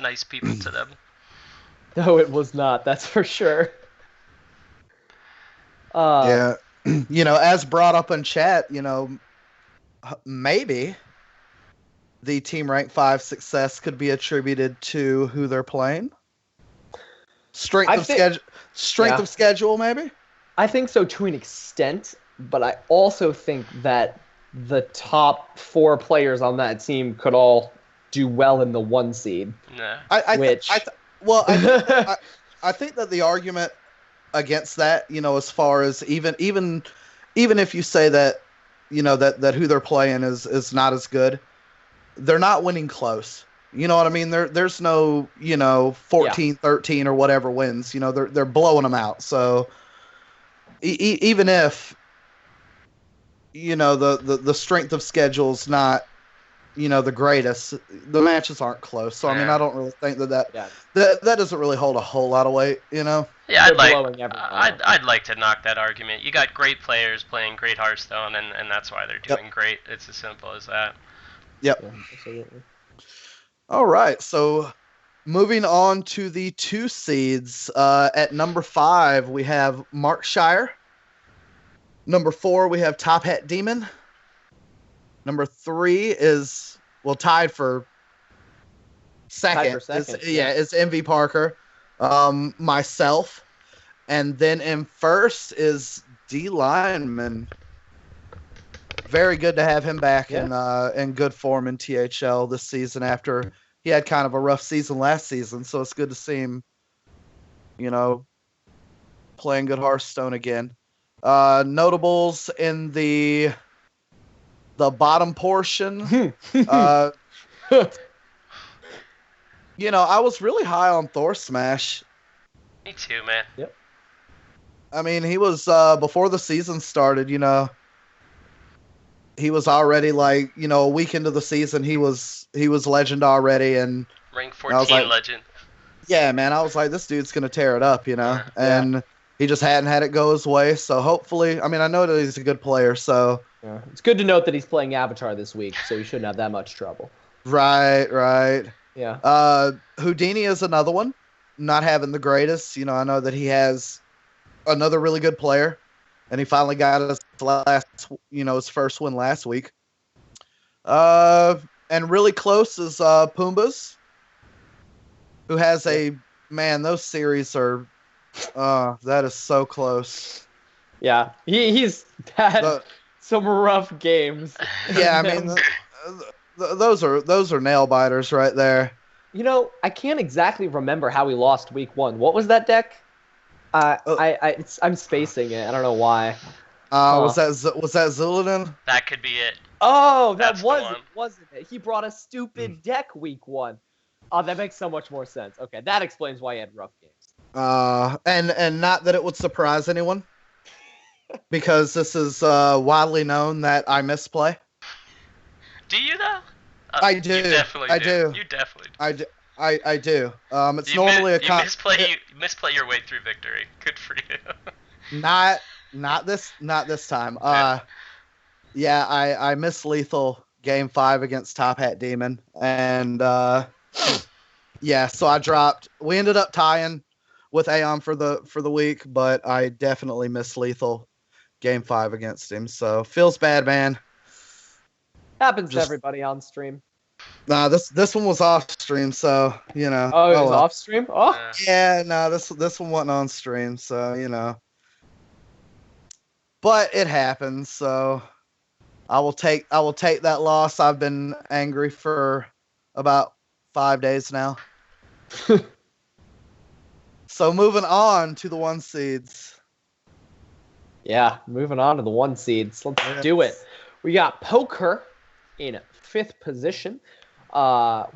nice people to them. No, it was not. That's for sure. Yeah, as brought up in chat, maybe the team rank 5 success could be attributed to who they're playing? Strength of schedule, maybe? I think so to an extent, but I also think that the top 4 players on that team could all do well in the 1 seed. Nah. I think that the argument against that, as far as even if you say that, that who they're playing is not as good, they're not winning close. You know what I mean? There's no, 14-13 or whatever wins. They're blowing them out. So even if, the strength of schedule's not, the greatest, the matches aren't close. So, I mean, I don't really think that doesn't really hold a whole lot of weight, Yeah, I'd like to knock that argument. You got great players playing great Hearthstone, and that's why they're doing great. It's as simple as that. Yep. Yeah, absolutely. All right, so moving on to the 2 seeds. At number 5, we have Markshire. Number 4, we have Top Hat Demon. Number 3 is, tied for second. Is MV Parker. Myself. And then in first is D Lineman. Very good to have him back in good form in THL this season after he had kind of a rough season last season. So it's good to see him, playing good Hearthstone again. Notables in the bottom portion. I was really high on Thor Smash. Me too, man. Yep. I mean, he was before the season started, he was already like, a week into the season, he was legend already, and rank 14 legend. Yeah, man, I was like, this dude's gonna tear it up, and he just hadn't had it go his way. So hopefully, I mean, I know that he's a good player, so it's good to note that he's playing Avatar this week, so he shouldn't have that much trouble. Right. Yeah. Houdini is another one, not having the greatest. I know that he has another really good player. And he finally got his first win last week. And really close is Pumbaa's, who has those series are, that is so close. Yeah, he's had some rough games. Yeah, I mean, those are nail biters right there. I can't exactly remember how we lost week 1. What was that deck? I'm spacing it. I don't know why. Was that Zuladen? That could be it. Oh, wasn't it? He brought a stupid deck week 1. Oh, that makes so much more sense. Okay, that explains why he had rough games. And not that it would surprise anyone, because this is widely known that I misplay. Do you though? I do. You definitely do. You definitely do. I do. It's normally you misplay your way through victory. Good for you. Not this time. I missed lethal game 5 against Top Hat Demon, and so I dropped. We ended up tying with Aeon for the week, but I definitely missed lethal game 5 against him. So feels bad, man. Happens to everybody on stream. Nah, this one was off stream, so Oh, it was off stream. Oh, yeah. No, this one wasn't on stream, so But it happens, so I will take that loss. I've been angry for about 5 days now. So moving on to the 1 seeds. Yeah, moving on to the 1 seeds. Let's do it. We got Poker in 5th position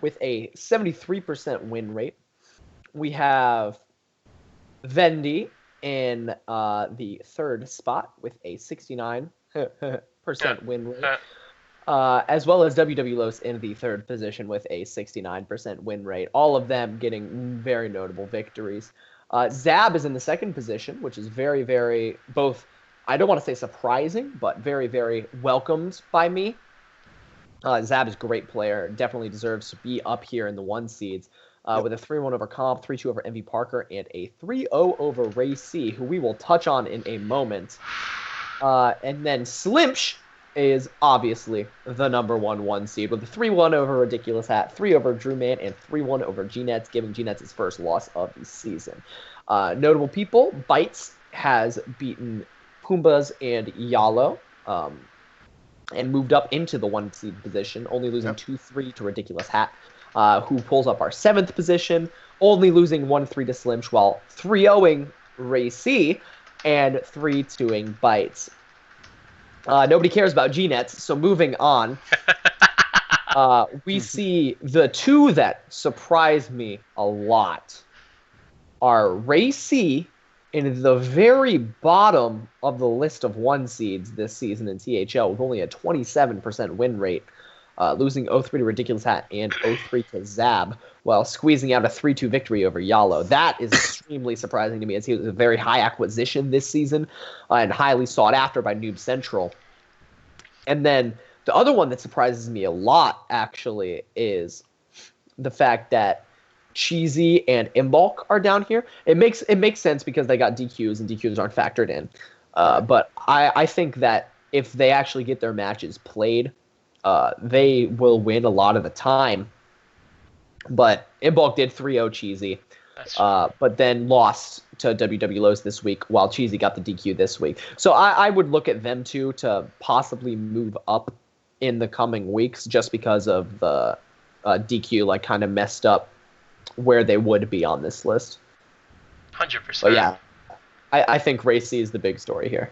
with a 73% win rate. We have Vendy in the 3rd spot with a 69% win rate, as well as WW Los in the 3rd position with a 69% win rate. All of them getting very notable victories. Zab is in the 2nd position, which is very, very both, I don't want to say surprising, but very, very welcomed by me. Zab is a great player, definitely deserves to be up here in the 1 seeds. With a 3-1 over Comp, 3-2 over MV Parker, and a 3-0 over Ray C, who we will touch on in a moment. And then Slimsh is obviously the number one seed with a 3-1 over Ridiculous Hat, 3 over Drew Man, and 3-1 over G-Nets, giving G-Nets his first loss of the season. Notable people, Bites has beaten Pumbas and Yalo, and moved up into the 1 seed position, only losing 2-3 to Ridiculous Hat, who pulls up our 7th position, only losing 1-3 to Slimsh, while 3-0ing Ray C and 3-2ing Bites. Nobody cares about G-Nets, so moving on, we see the 2 that surprised me a lot are Ray C in the very bottom of the list of 1 seeds this season in THL with only a 27% win rate, losing 0-3 to Ridiculous Hat and 0-3 to Zab, while squeezing out a 3-2 victory over Yalo. That is extremely surprising to me, as he was a very high acquisition this season and highly sought after by Noob Central. And then the other one that surprises me a lot, actually, is the fact that Cheesy and Imbolc are down here. It makes sense because they got DQs and DQs aren't factored in. But I think that if they actually get their matches played, they will win a lot of the time. But Imbolc did 3-0 Cheesy, but then lost to WWLOs this week, while Cheesy got the DQ this week. So I would look at them two to possibly move up in the coming weeks, just because of the DQ like kind of messed up where they would be on this list. 100%. But yeah, I think Racy is the big story here.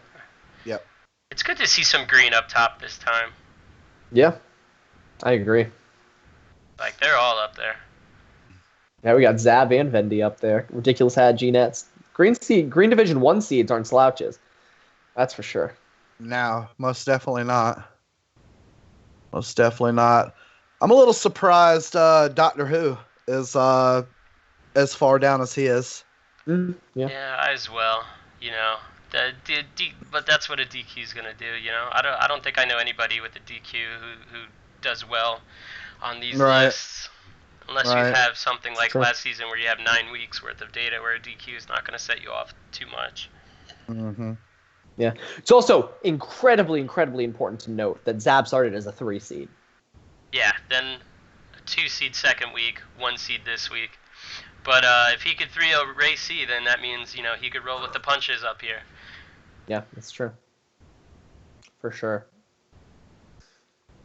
Yep. It's good to see some green up top this time. Yeah, I agree. Like, they're all up there. Yeah, we got Zab and Vendy up there. Ridiculous Hat, G-Nets. Green Division 1 seeds aren't slouches. That's for sure. No, most definitely not. Most definitely not. I'm a little surprised Doctor Who is as far down as he is. Yeah, I as well. You know, but that's what a DQ is gonna do. You know, I don't think I know anybody with a DQ who does well on these lists, unless you have something like last season where you have 9 weeks worth of data where a DQ is not gonna set you off too much. Mm-hmm. Yeah, it's also incredibly important to note that Zab started as a 3 seed. Yeah, then a 2 seed second week, 1 seed this week. But if he could 3-0 Ray C, then that means, you know, he could roll with the punches up here. Yeah, that's true. For sure.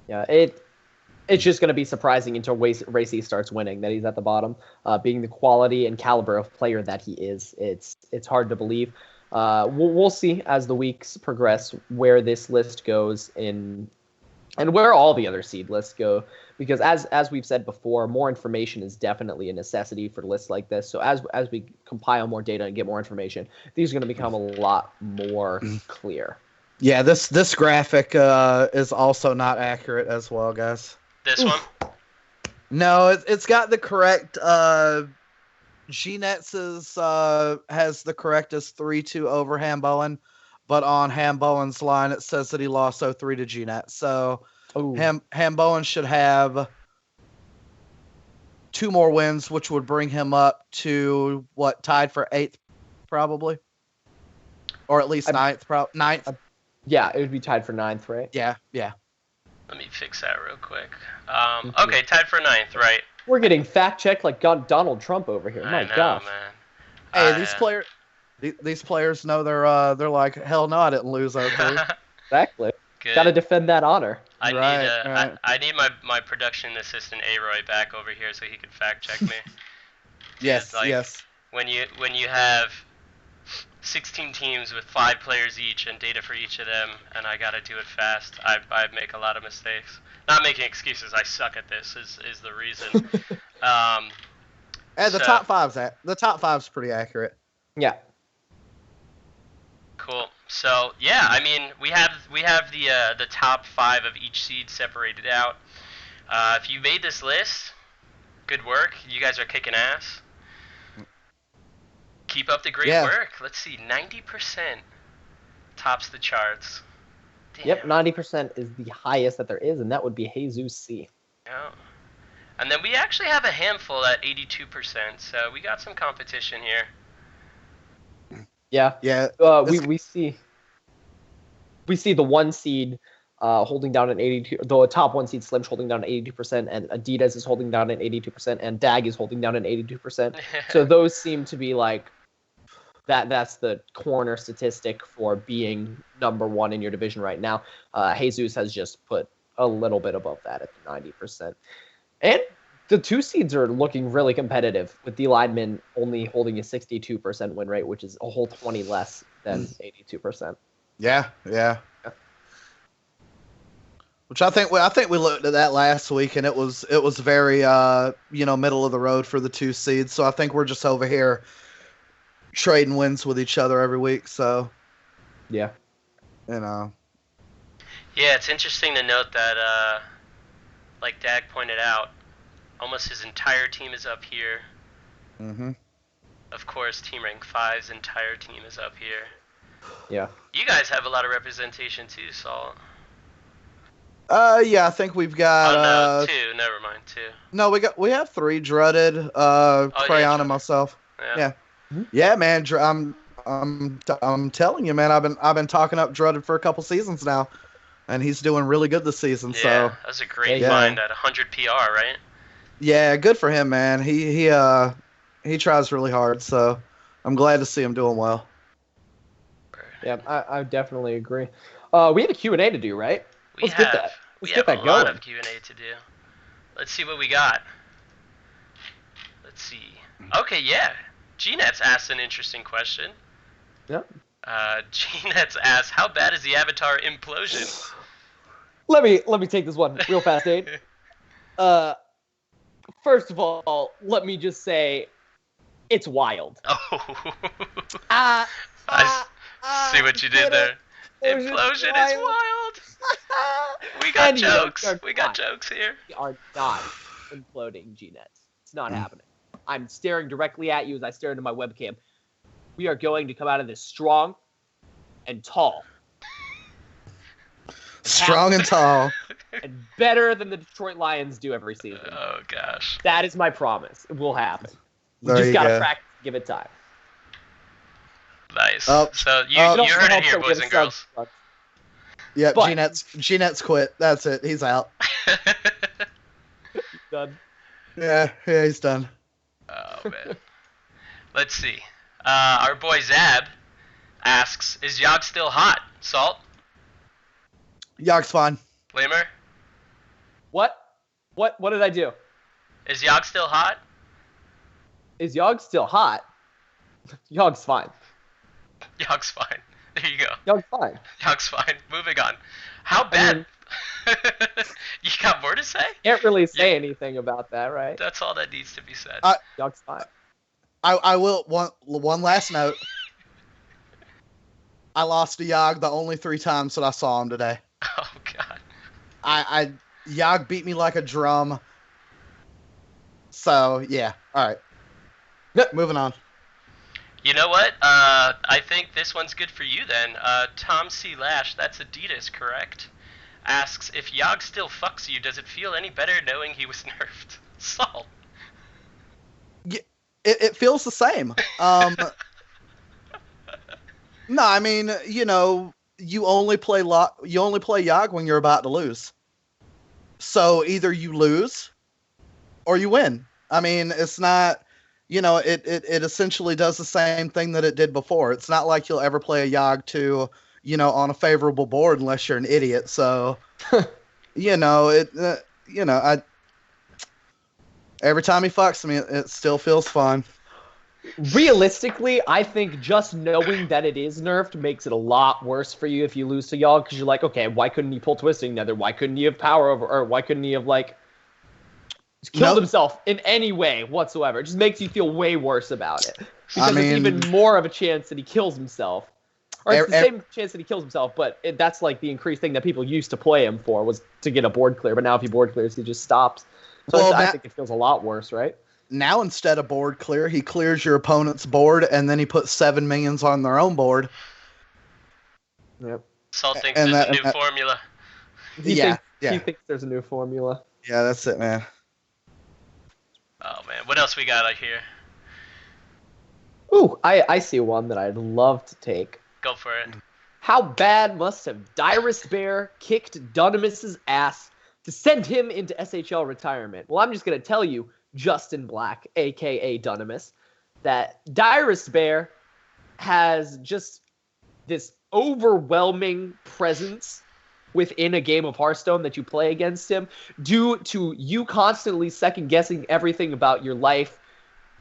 Yeah, it's just going to be surprising until Ray C starts winning that he's at the bottom. Being the quality and caliber of player that he is, it's hard to believe. We'll see as the weeks progress where this list goes and where all the other seed lists go, because as we've said before, more information is definitely a necessity for lists like this. So as we compile more data and get more information, these are going to become a lot more clear. Yeah, this graphic is also not accurate as well, guys. This one? No, it's got the correct. G-Nets has the correctest 3-2 over Hambowen, but on Hambowen's line it says that he lost 0-3 to G-Net. So Hambowen should have 2 more wins, which would bring him up to tied for 8th, probably, or at least 9th. Yeah, it would be tied for 9th, right? Yeah. Let me fix that real quick. Okay, tied for 9th, right? We're getting fact-checked like Donald Trump over here. My gosh. Man. Hey, these players know they're like, hell no, I didn't lose 0-3. Exactly. Good. Got to defend that honor. I need my production assistant A-Roy back over here so he can fact-check me. Yes. When you have 16 teams with 5 players each and data for each of them, and I gotta do it fast, I make a lot of mistakes. Not making excuses, I suck at this is the reason. And the top five's pretty accurate. Yeah. Cool. So yeah, I mean we have the top 5 of each seed separated out. If you made this list, good work. You guys are kicking ass. Keep up the great work. Let's see, 90% tops the charts. Damn. Yep, 90% is the highest that there is, and that would be Jesus C. Yeah. And then we actually have a handful at 82%, so we got some competition here. Yeah. Yeah. We see the 1 seed holding down an 82. The top one seed Slim's holding down an 82%, and Adidas is holding down an 82%, and Dag is holding down an 82%. So those seem to be like that's the corner statistic for being number one in your division right now. Jesus has just put a little bit above that at the 90%. And the 2 seeds are looking really competitive, with the lineman only holding a 62% win rate, which is a whole 20 less than 82%. Yeah. Which I think we looked at that last week, and it was very middle of the road for the 2 seeds. So I think we're just over here trading wins with each other every week. So yeah, Yeah, it's interesting to note that, like Dag pointed out, almost his entire team is up here. Mm-hmm. Of course, Team Rank 5's entire team is up here. Yeah. You guys have a lot of representation too, Salt. Yeah, I think we've got 2. Never mind, 2. No, we have 3: Drudded, Crayon, and myself. Yeah. Mm-hmm. Yeah, man. I'm telling you, man. I've been talking up Drudded for a couple seasons now, and he's doing really good this season. Yeah, So that was a great find at 100 PR, right? yeah, good for him, man. He tries really hard, so I'm glad to see him doing well. Yeah, I definitely agree. We have a Q&A to do, right? We Let's get that. We Let's have get that a lot going. of Q&A to do. Let's see what we got. Let's see. Okay, yeah. G-Nets asked an interesting question. Yep. G-Nets asked, how bad is the Avatar implosion? Let me take this one real fast, Dave. First of all, let me just say, it's wild. Oh. I see what you did there. Implosion is wild. We got jokes. We got jokes here. We are not imploding G-Nets. It's not happening. I'm staring directly at you as I stare into my webcam. We are going to come out of this strong and tall. Strong and tall. And better than the Detroit Lions do every season. Oh, gosh. That is my promise. It will happen. We There just you got to go. practice, give it time. Nice. Oh. So you heard it here, boys and girls. Yep, But- G-Net's quit. That's it. He's out. Done. Yeah, he's done. Oh, man. Let's see. Our boy Zab asks, is Yogg still hot? Salt? Yogg's fine. Flamer? What did I do? Is Yogg still hot? Is Yogg still hot? Yogg's fine. Yogg's fine. There you go. Yogg's fine. Yogg's fine. Moving on. How bad? You got more to say? Can't really say anything about that, right? That's all that needs to be said. Yogg's fine. I will one last note. I lost to Yogg the only 3 times that I saw him today. Oh, God. Yogg beat me like a drum. So yeah, all right. Moving on. You know what? I think this one's good for you then. Tom C. Lash, that's Adidas, correct? Asks, if Yogg still fucks you, does it feel any better knowing he was nerfed? Salt. It feels the same. No, I mean, you only play Yogg when you're about to lose. So either you lose or you win. I mean, it's not, it essentially does the same thing that it did before. It's not like you'll ever play a Yogg 2, on a favorable board unless you're an idiot. So, every time he fucks me, it still feels fun. Realistically, I think just knowing that it is nerfed makes it a lot worse for you if you lose to Yogg, because you're like, okay, why couldn't he pull Twisting Nether? Why couldn't he have power over, or why couldn't he have, killed himself in any way whatsoever? It just makes you feel way worse about it. Because it's even more of a chance that he kills himself. Or it's the same chance that he kills himself, but that's the increased thing that people used to play him for, was to get a board clear. But now if he board clears, he just stops. So I think it feels a lot worse, right? Now instead of board clear, he clears your opponent's board, and then he puts 7 minions on their own board. Yep. Salt thinks there's a new formula. He thinks there's a new formula. Yeah, that's it, man. Oh, man. What else we got out here? Ooh, I see one that I'd love to take. Go for it. How bad must have Direst Bear kicked Dunamis' ass to send him into SHL retirement? Well, I'm just going to tell you, Justin Black, a.k.a. Dunamis, that Direst Bear has just this overwhelming presence within a game of Hearthstone that you play against him due to you constantly second-guessing everything about your life,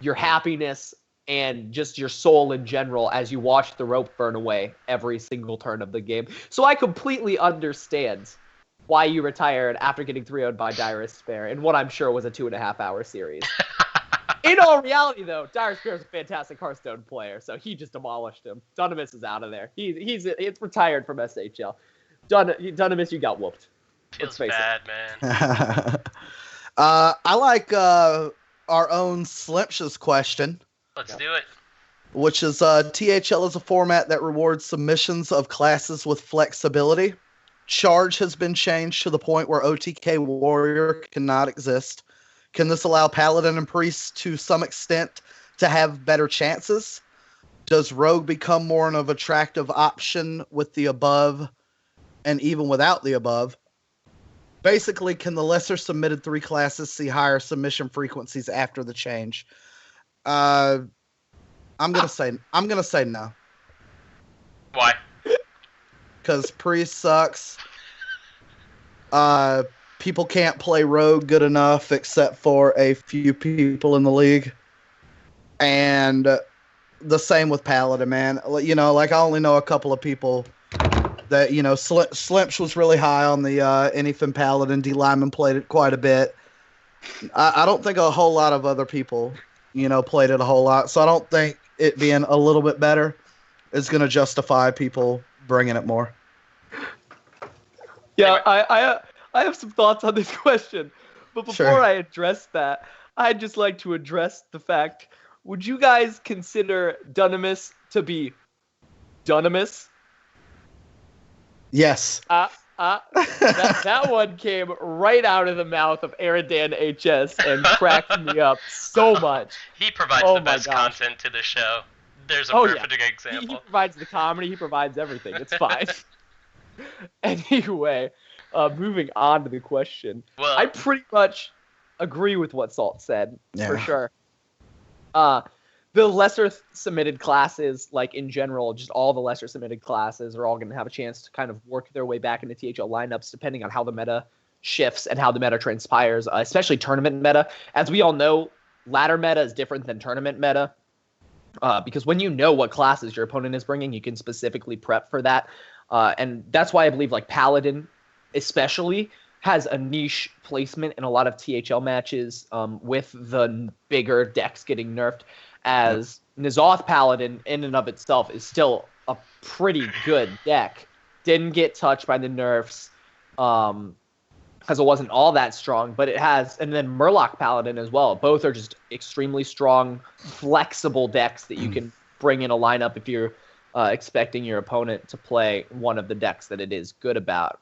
your happiness, and just your soul in general as you watch the rope burn away every single turn of the game. So I completely understand why you retired after getting 3-0'd by Direst Bear in what I'm sure was a 2.5-hour series. In all reality, though, Direst Bear is a fantastic Hearthstone player, so he just demolished him. Dunamis is out of there. He's retired from SHL. Dunamis, you got whooped. Feels bad, man. I like our own Slimpsh's question. Let's do it. Which is THL is a format that rewards submissions of classes with flexibility. Charge has been changed to the point where OTK Warrior cannot exist. Can this allow Paladin and Priest to some extent to have better chances? Does Rogue become more of an attractive option with the above and even without the above? Basically, can the lesser submitted 3 classes see higher submission frequencies after the change? I'm gonna say no. Why? Because Priest sucks. People can't play Rogue good enough except for a few people in the league. And the same with Paladin, man. You know, like I only know a couple of people that, you know, Slimps was really high on the anything Paladin. D. Lyman played it quite a bit. I don't think a whole lot of other people, you know, played it a whole lot. So I don't think it being a little bit better is going to justify people bringing it more. Yeah, I have some thoughts on this question. But before I address that, I'd just like to address the fact, would you guys consider Dunamis to be Dunamis? Yes. That one came right out of the mouth of Eridan HS and cracked me up so much. He provides the best content to the show. There's a perfect example. He provides the comedy. He provides everything. It's fine. Anyway, moving on to the question. Well, I pretty much agree with what Salt said, for sure. The lesser submitted classes, like in general, just all the lesser submitted classes are all going to have a chance to kind of work their way back into THL lineups depending on how the meta shifts and how the meta transpires, especially tournament meta. As we all know, ladder meta is different than tournament meta because when you know what classes your opponent is bringing, you can specifically prep for that. And that's why I believe like Paladin especially has a niche placement in a lot of THL matches with the bigger decks getting nerfed, as N'Zoth Paladin in and of itself is still a pretty good deck. Didn't get touched by the nerfs because it wasn't all that strong, but it has, and then Murloc Paladin as well. Both are just extremely strong, flexible decks that you can bring in a lineup if you're expecting your opponent to play one of the decks that it is good at.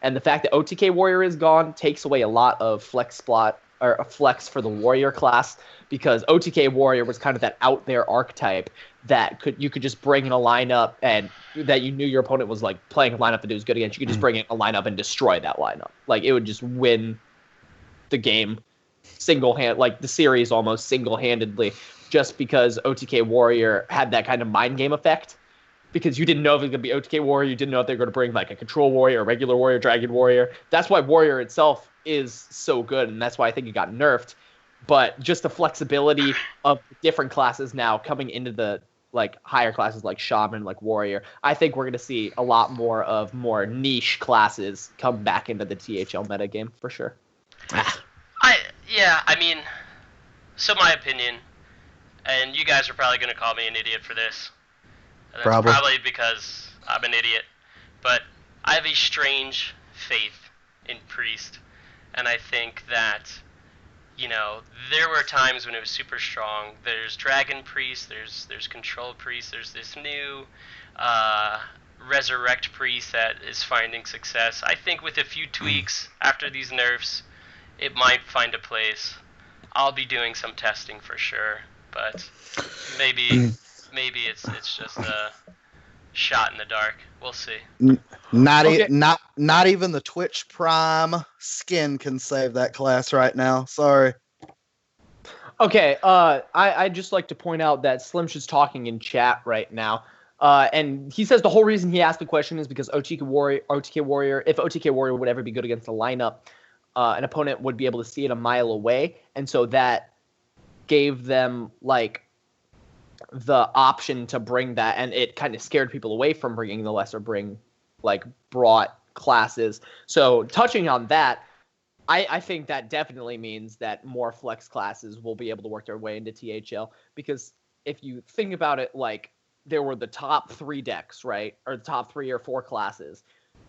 And the fact that OTK Warrior is gone takes away a lot of flex for the Warrior class, because OTK Warrior was kind of that out there archetype that you could just bring in a lineup and that you knew your opponent was like playing a lineup that it was good against. You could just bring in a lineup and destroy that lineup. Like it would just win the game like the series almost single-handedly, just because OTK Warrior had that kind of mind game effect. Because you didn't know if it was going to be OTK Warrior, you didn't know if they were going to bring like a Control Warrior, a regular Warrior, Dragon Warrior. That's why Warrior itself is so good, and that's why I think it got nerfed. But just the flexibility of different classes now coming into the like higher classes like Shaman, like Warrior, I think we're going to see a lot more of more niche classes come back into the THL metagame for sure. So my opinion, and you guys are probably going to call me an idiot for this. And that's probably because I'm an idiot. But I have a strange faith in Priest. And I think that, you know, there were times when it was super strong. There's Dragon Priest, there's Control Priest, there's this new Resurrect Priest that is finding success. I think with a few tweaks after these nerfs, it might find a place. I'll be doing some testing for sure. But maybe it's just shot in the dark. We'll see. Not even the Twitch Prime skin can save that class right now. Sorry. Okay, I'd just like to point out that Slim's just talking in chat right now. And he says the whole reason he asked the question is because OTK Warrior, if OTK Warrior would ever be good against the lineup, an opponent would be able to see it a mile away. And so that gave them, like, the option to bring that, and it kind of scared people away from bringing the lesser brought classes. So touching on that, I think that definitely means that more flex classes will be able to work their way into THL, because if you think about it, like, there were the top 3 decks, right? Or the top 3 or 4 classes.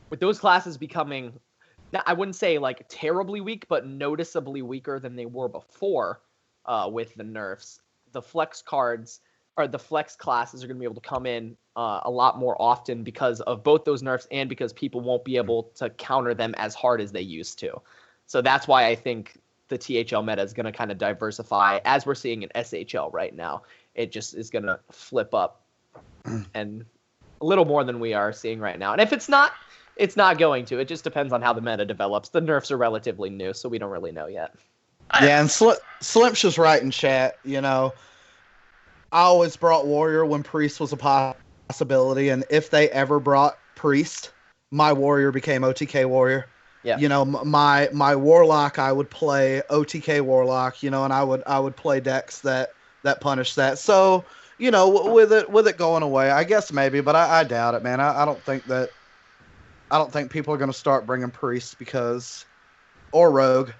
With those classes becoming, I wouldn't say like terribly weak, but noticeably weaker than they were before with the nerfs, the flex cards or the flex classes are going to be able to come in a lot more often because of both those nerfs and because people won't be able to counter them as hard as they used to. So that's why I think the THL meta is going to kind of diversify, as we're seeing in SHL right now. It just is going to flip up and a little more than we are seeing right now. And if it's not going to. It just depends on how the meta develops. The nerfs are relatively new, so we don't really know yet. Yeah, and Slimp's just right in chat. You know, I always brought Warrior when Priest was a possibility, and if they ever brought Priest, my Warrior became OTK Warrior. Yeah. You know, my Warlock, I would play OTK Warlock. You know, and I would play decks that punish that. So, you know, with it going away, I guess maybe, but I doubt it, man. I don't think people are going to start bringing Priest or Rogue,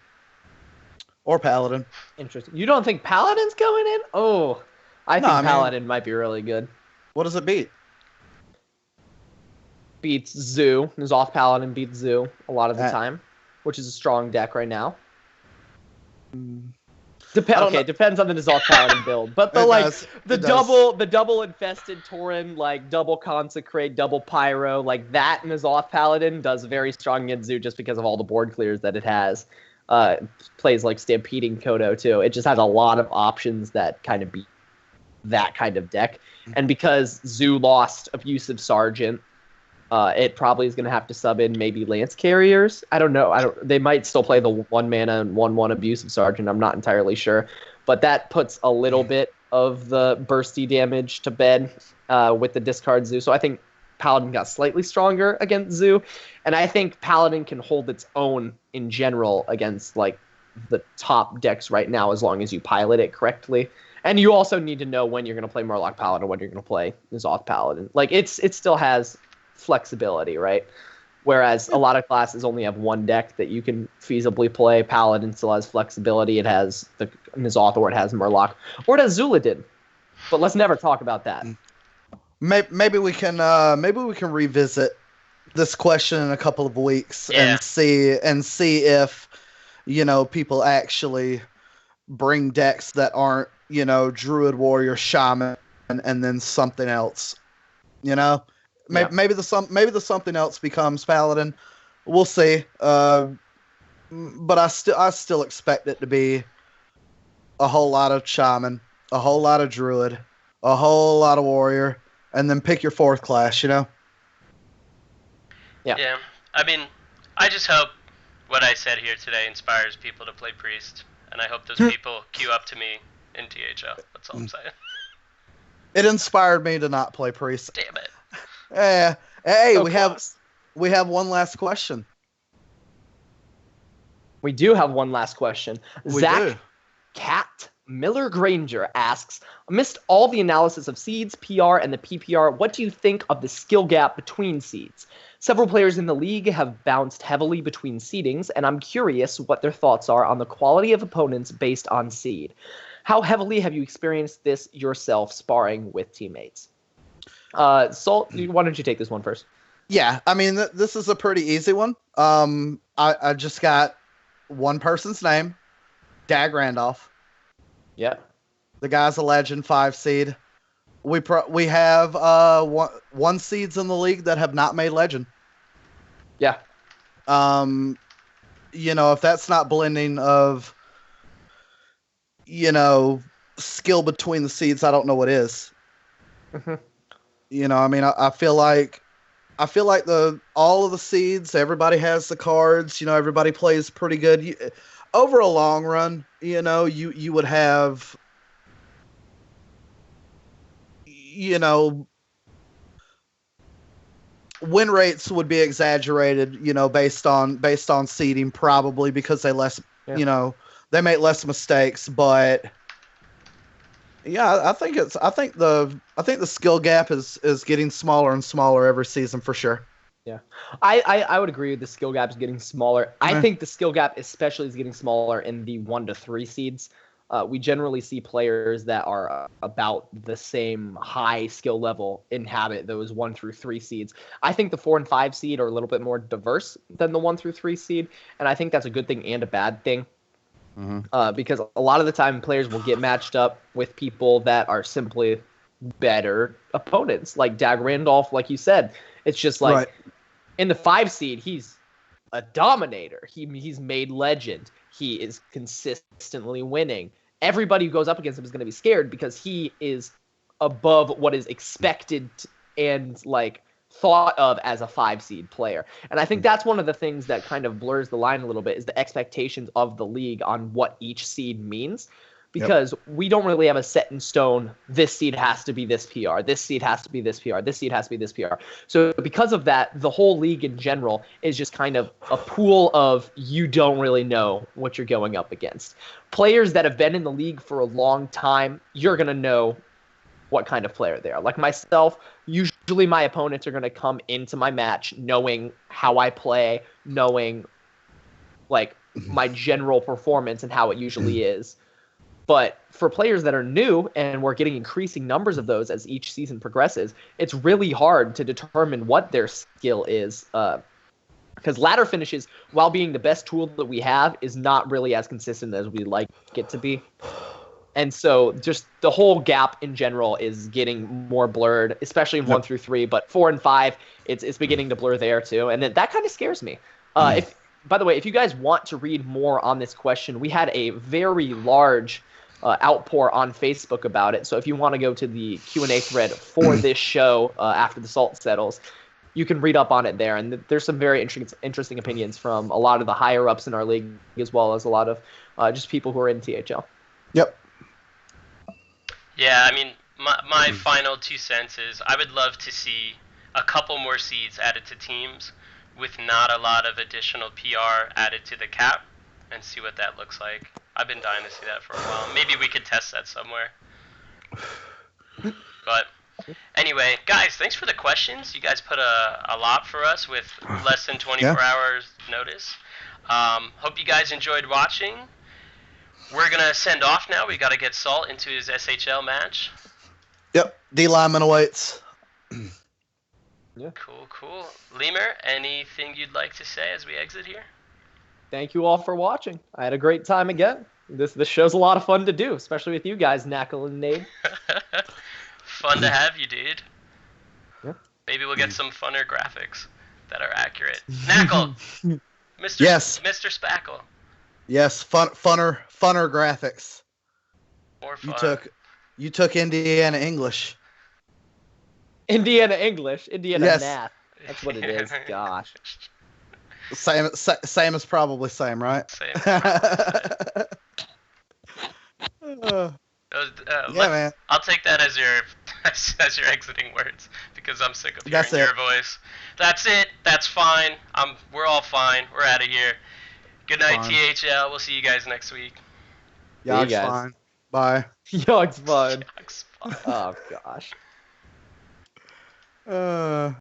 or Paladin. Interesting. You don't think Paladin's going in? Oh, I think Paladin might be really good. What does it beat? Beats Zoo. N'Zoth Paladin beats Zoo a lot of the time, which is a strong deck right now. Depends on the N'Zoth Paladin build, but the double infested Tauren, like double consecrate, double pyro, like that N'Zoth Paladin does very strong against Zoo just because of all the board clears that it has. Plays like Stampeding Kodo too. It just has a lot of options that kind of beat that kind of deck, and because Zoo lost Abusive Sergeant, it probably is going to have to sub in maybe Lance Carriers. I don't know. They might still play the 1 mana and 1/1 Abusive Sergeant. I'm not entirely sure. But that puts a little bit of the bursty damage to bed with the discard Zoo. So I think Paladin got slightly stronger against Zoo. And I think Paladin can hold its own in general against like the top decks right now as long as you pilot it correctly. And you also need to know when you're going to play Murloc Paladin and when you're going to play N'Zoth Paladin. Like it still has flexibility, right? Whereas a lot of classes only have one deck that you can feasibly play. Paladin still has flexibility. It has the N'Zoth, or it has Murloc, or it has Zuladin. But let's never talk about that. Maybe we can revisit this question in a couple of weeks and see if people actually bring decks that aren't Druid, Warrior, Shaman, and then something else. Maybe the something else becomes Paladin. We'll see. But I still expect it to be a whole lot of Shaman, a whole lot of Druid, a whole lot of Warrior, and then pick your 4th class. Yeah. Yeah. I mean, I just hope what I said here today inspires people to play Priest, and I hope those people queue up to me in THL. That's all I'm saying. It inspired me to not play Priest. Damn it. Hey, so we have one last question. We do have one last question. Zach Cat Miller Granger asks, amidst all the analysis of seeds, PR, and the PPR, what do you think of the skill gap between seeds? Several players in the league have bounced heavily between seedings, and I'm curious what their thoughts are on the quality of opponents based on seed. How heavily have you experienced this yourself sparring with teammates? Salt, why don't you take this one first? Yeah, I mean, this is a pretty easy one. I just got one person's name, Dag Randolph. Yeah. The guy's a legend, 5 seed. We have one seeds in the league that have not made legend. Yeah. If that's not blending of, skill between the seeds, I don't know what is. Mm-hmm. I mean, I feel like all of the seeds, everybody has the cards. Everybody plays pretty good. Over a long run, you would have, win rates would be exaggerated, based on seeding, probably because they make less mistakes. But yeah, I think the skill gap is getting smaller and smaller every season for sure. Yeah, I would agree with the skill gap is getting smaller. I think the skill gap especially is getting smaller in the 1 to 3 seeds. We generally see players that are about the same high skill level inhabit those 1 through 3 seeds. I think the 4 and 5 seed are a little bit more diverse than the 1 through 3 seed, and I think that's a good thing and a bad thing. Because a lot of the time players will get matched up with people that are simply better opponents, like Dag Randolph, like you said. It's just like, Right. In the 5 seed, he's a dominator. He's made legend. He is consistently winning. Everybody who goes up against him is going to be scared because he is above what is expected and like thought of as a 5 seed player. And I think that's one of the things that kind of blurs the line a little bit is the expectations of the league on what each seed means. Because we don't really have a set in stone, this seed has to be this PR, this seed has to be this PR, this seed has to be this PR. So because of that, the whole league in general is just kind of a pool of you don't really know what you're going up against. Players that have been in the league for a long time, you're going to know what kind of player they are. Like myself, usually my opponents are going to come into my match knowing how I play, knowing like my general performance and how it usually is. But for players that are new, and we're getting increasing numbers of those as each season progresses, it's really hard to determine what their skill is. Because ladder finishes, while being the best tool that we have, is not really as consistent as we'd like it to be. And so just the whole gap in general is getting more blurred, especially in 1 through 3. But 4 and 5, it's beginning to blur there too. And that kind of scares me. By the way, if you guys want to read more on this question, we had a very large outpour on Facebook about it. So if you want to go to the Q&A thread for this show after the salt settles, you can read up on it there. And there's some very interesting opinions from a lot of the higher ups in our league, as well as a lot of just people who are in THL. Yep. Yeah, I mean, my final 2 cents is I would love to see a couple more seeds added to teams with not a lot of additional PR added to the cap and see what that looks like. I've been dying to see that for a while. Maybe we could test that somewhere. But anyway, guys, thanks for the questions. You guys put a lot for us with less than 24 hours notice. Hope you guys enjoyed watching. We're going to send off now. We got to get Salt into his SHL match. Yep. D lineman awaits. Yeah. Cool. Lemur, anything you'd like to say as we exit here? Thank you all for watching. I had a great time again. This show's a lot of fun to do, especially with you guys, Knackle and Nade. Fun to have you, dude. Yeah. Maybe we'll get some funner graphics that are accurate. Knackle! Mr. Yes. Mr. Spackle. Yes, funner graphics. More fun. You took Indiana English. Indiana English, Indiana Yes. math. That's what it is. Gosh. Same as probably same, right? Same. Man. I'll take that as your exiting words because I'm sick of hearing That's your it. voice. That's it. That's fine. We're all fine. We're out of here. Good night, Fine. THL. We'll see you guys next week. Yeah, guys. fine. Bye. Yo, it's fun. Yuck's fun. Oh, gosh.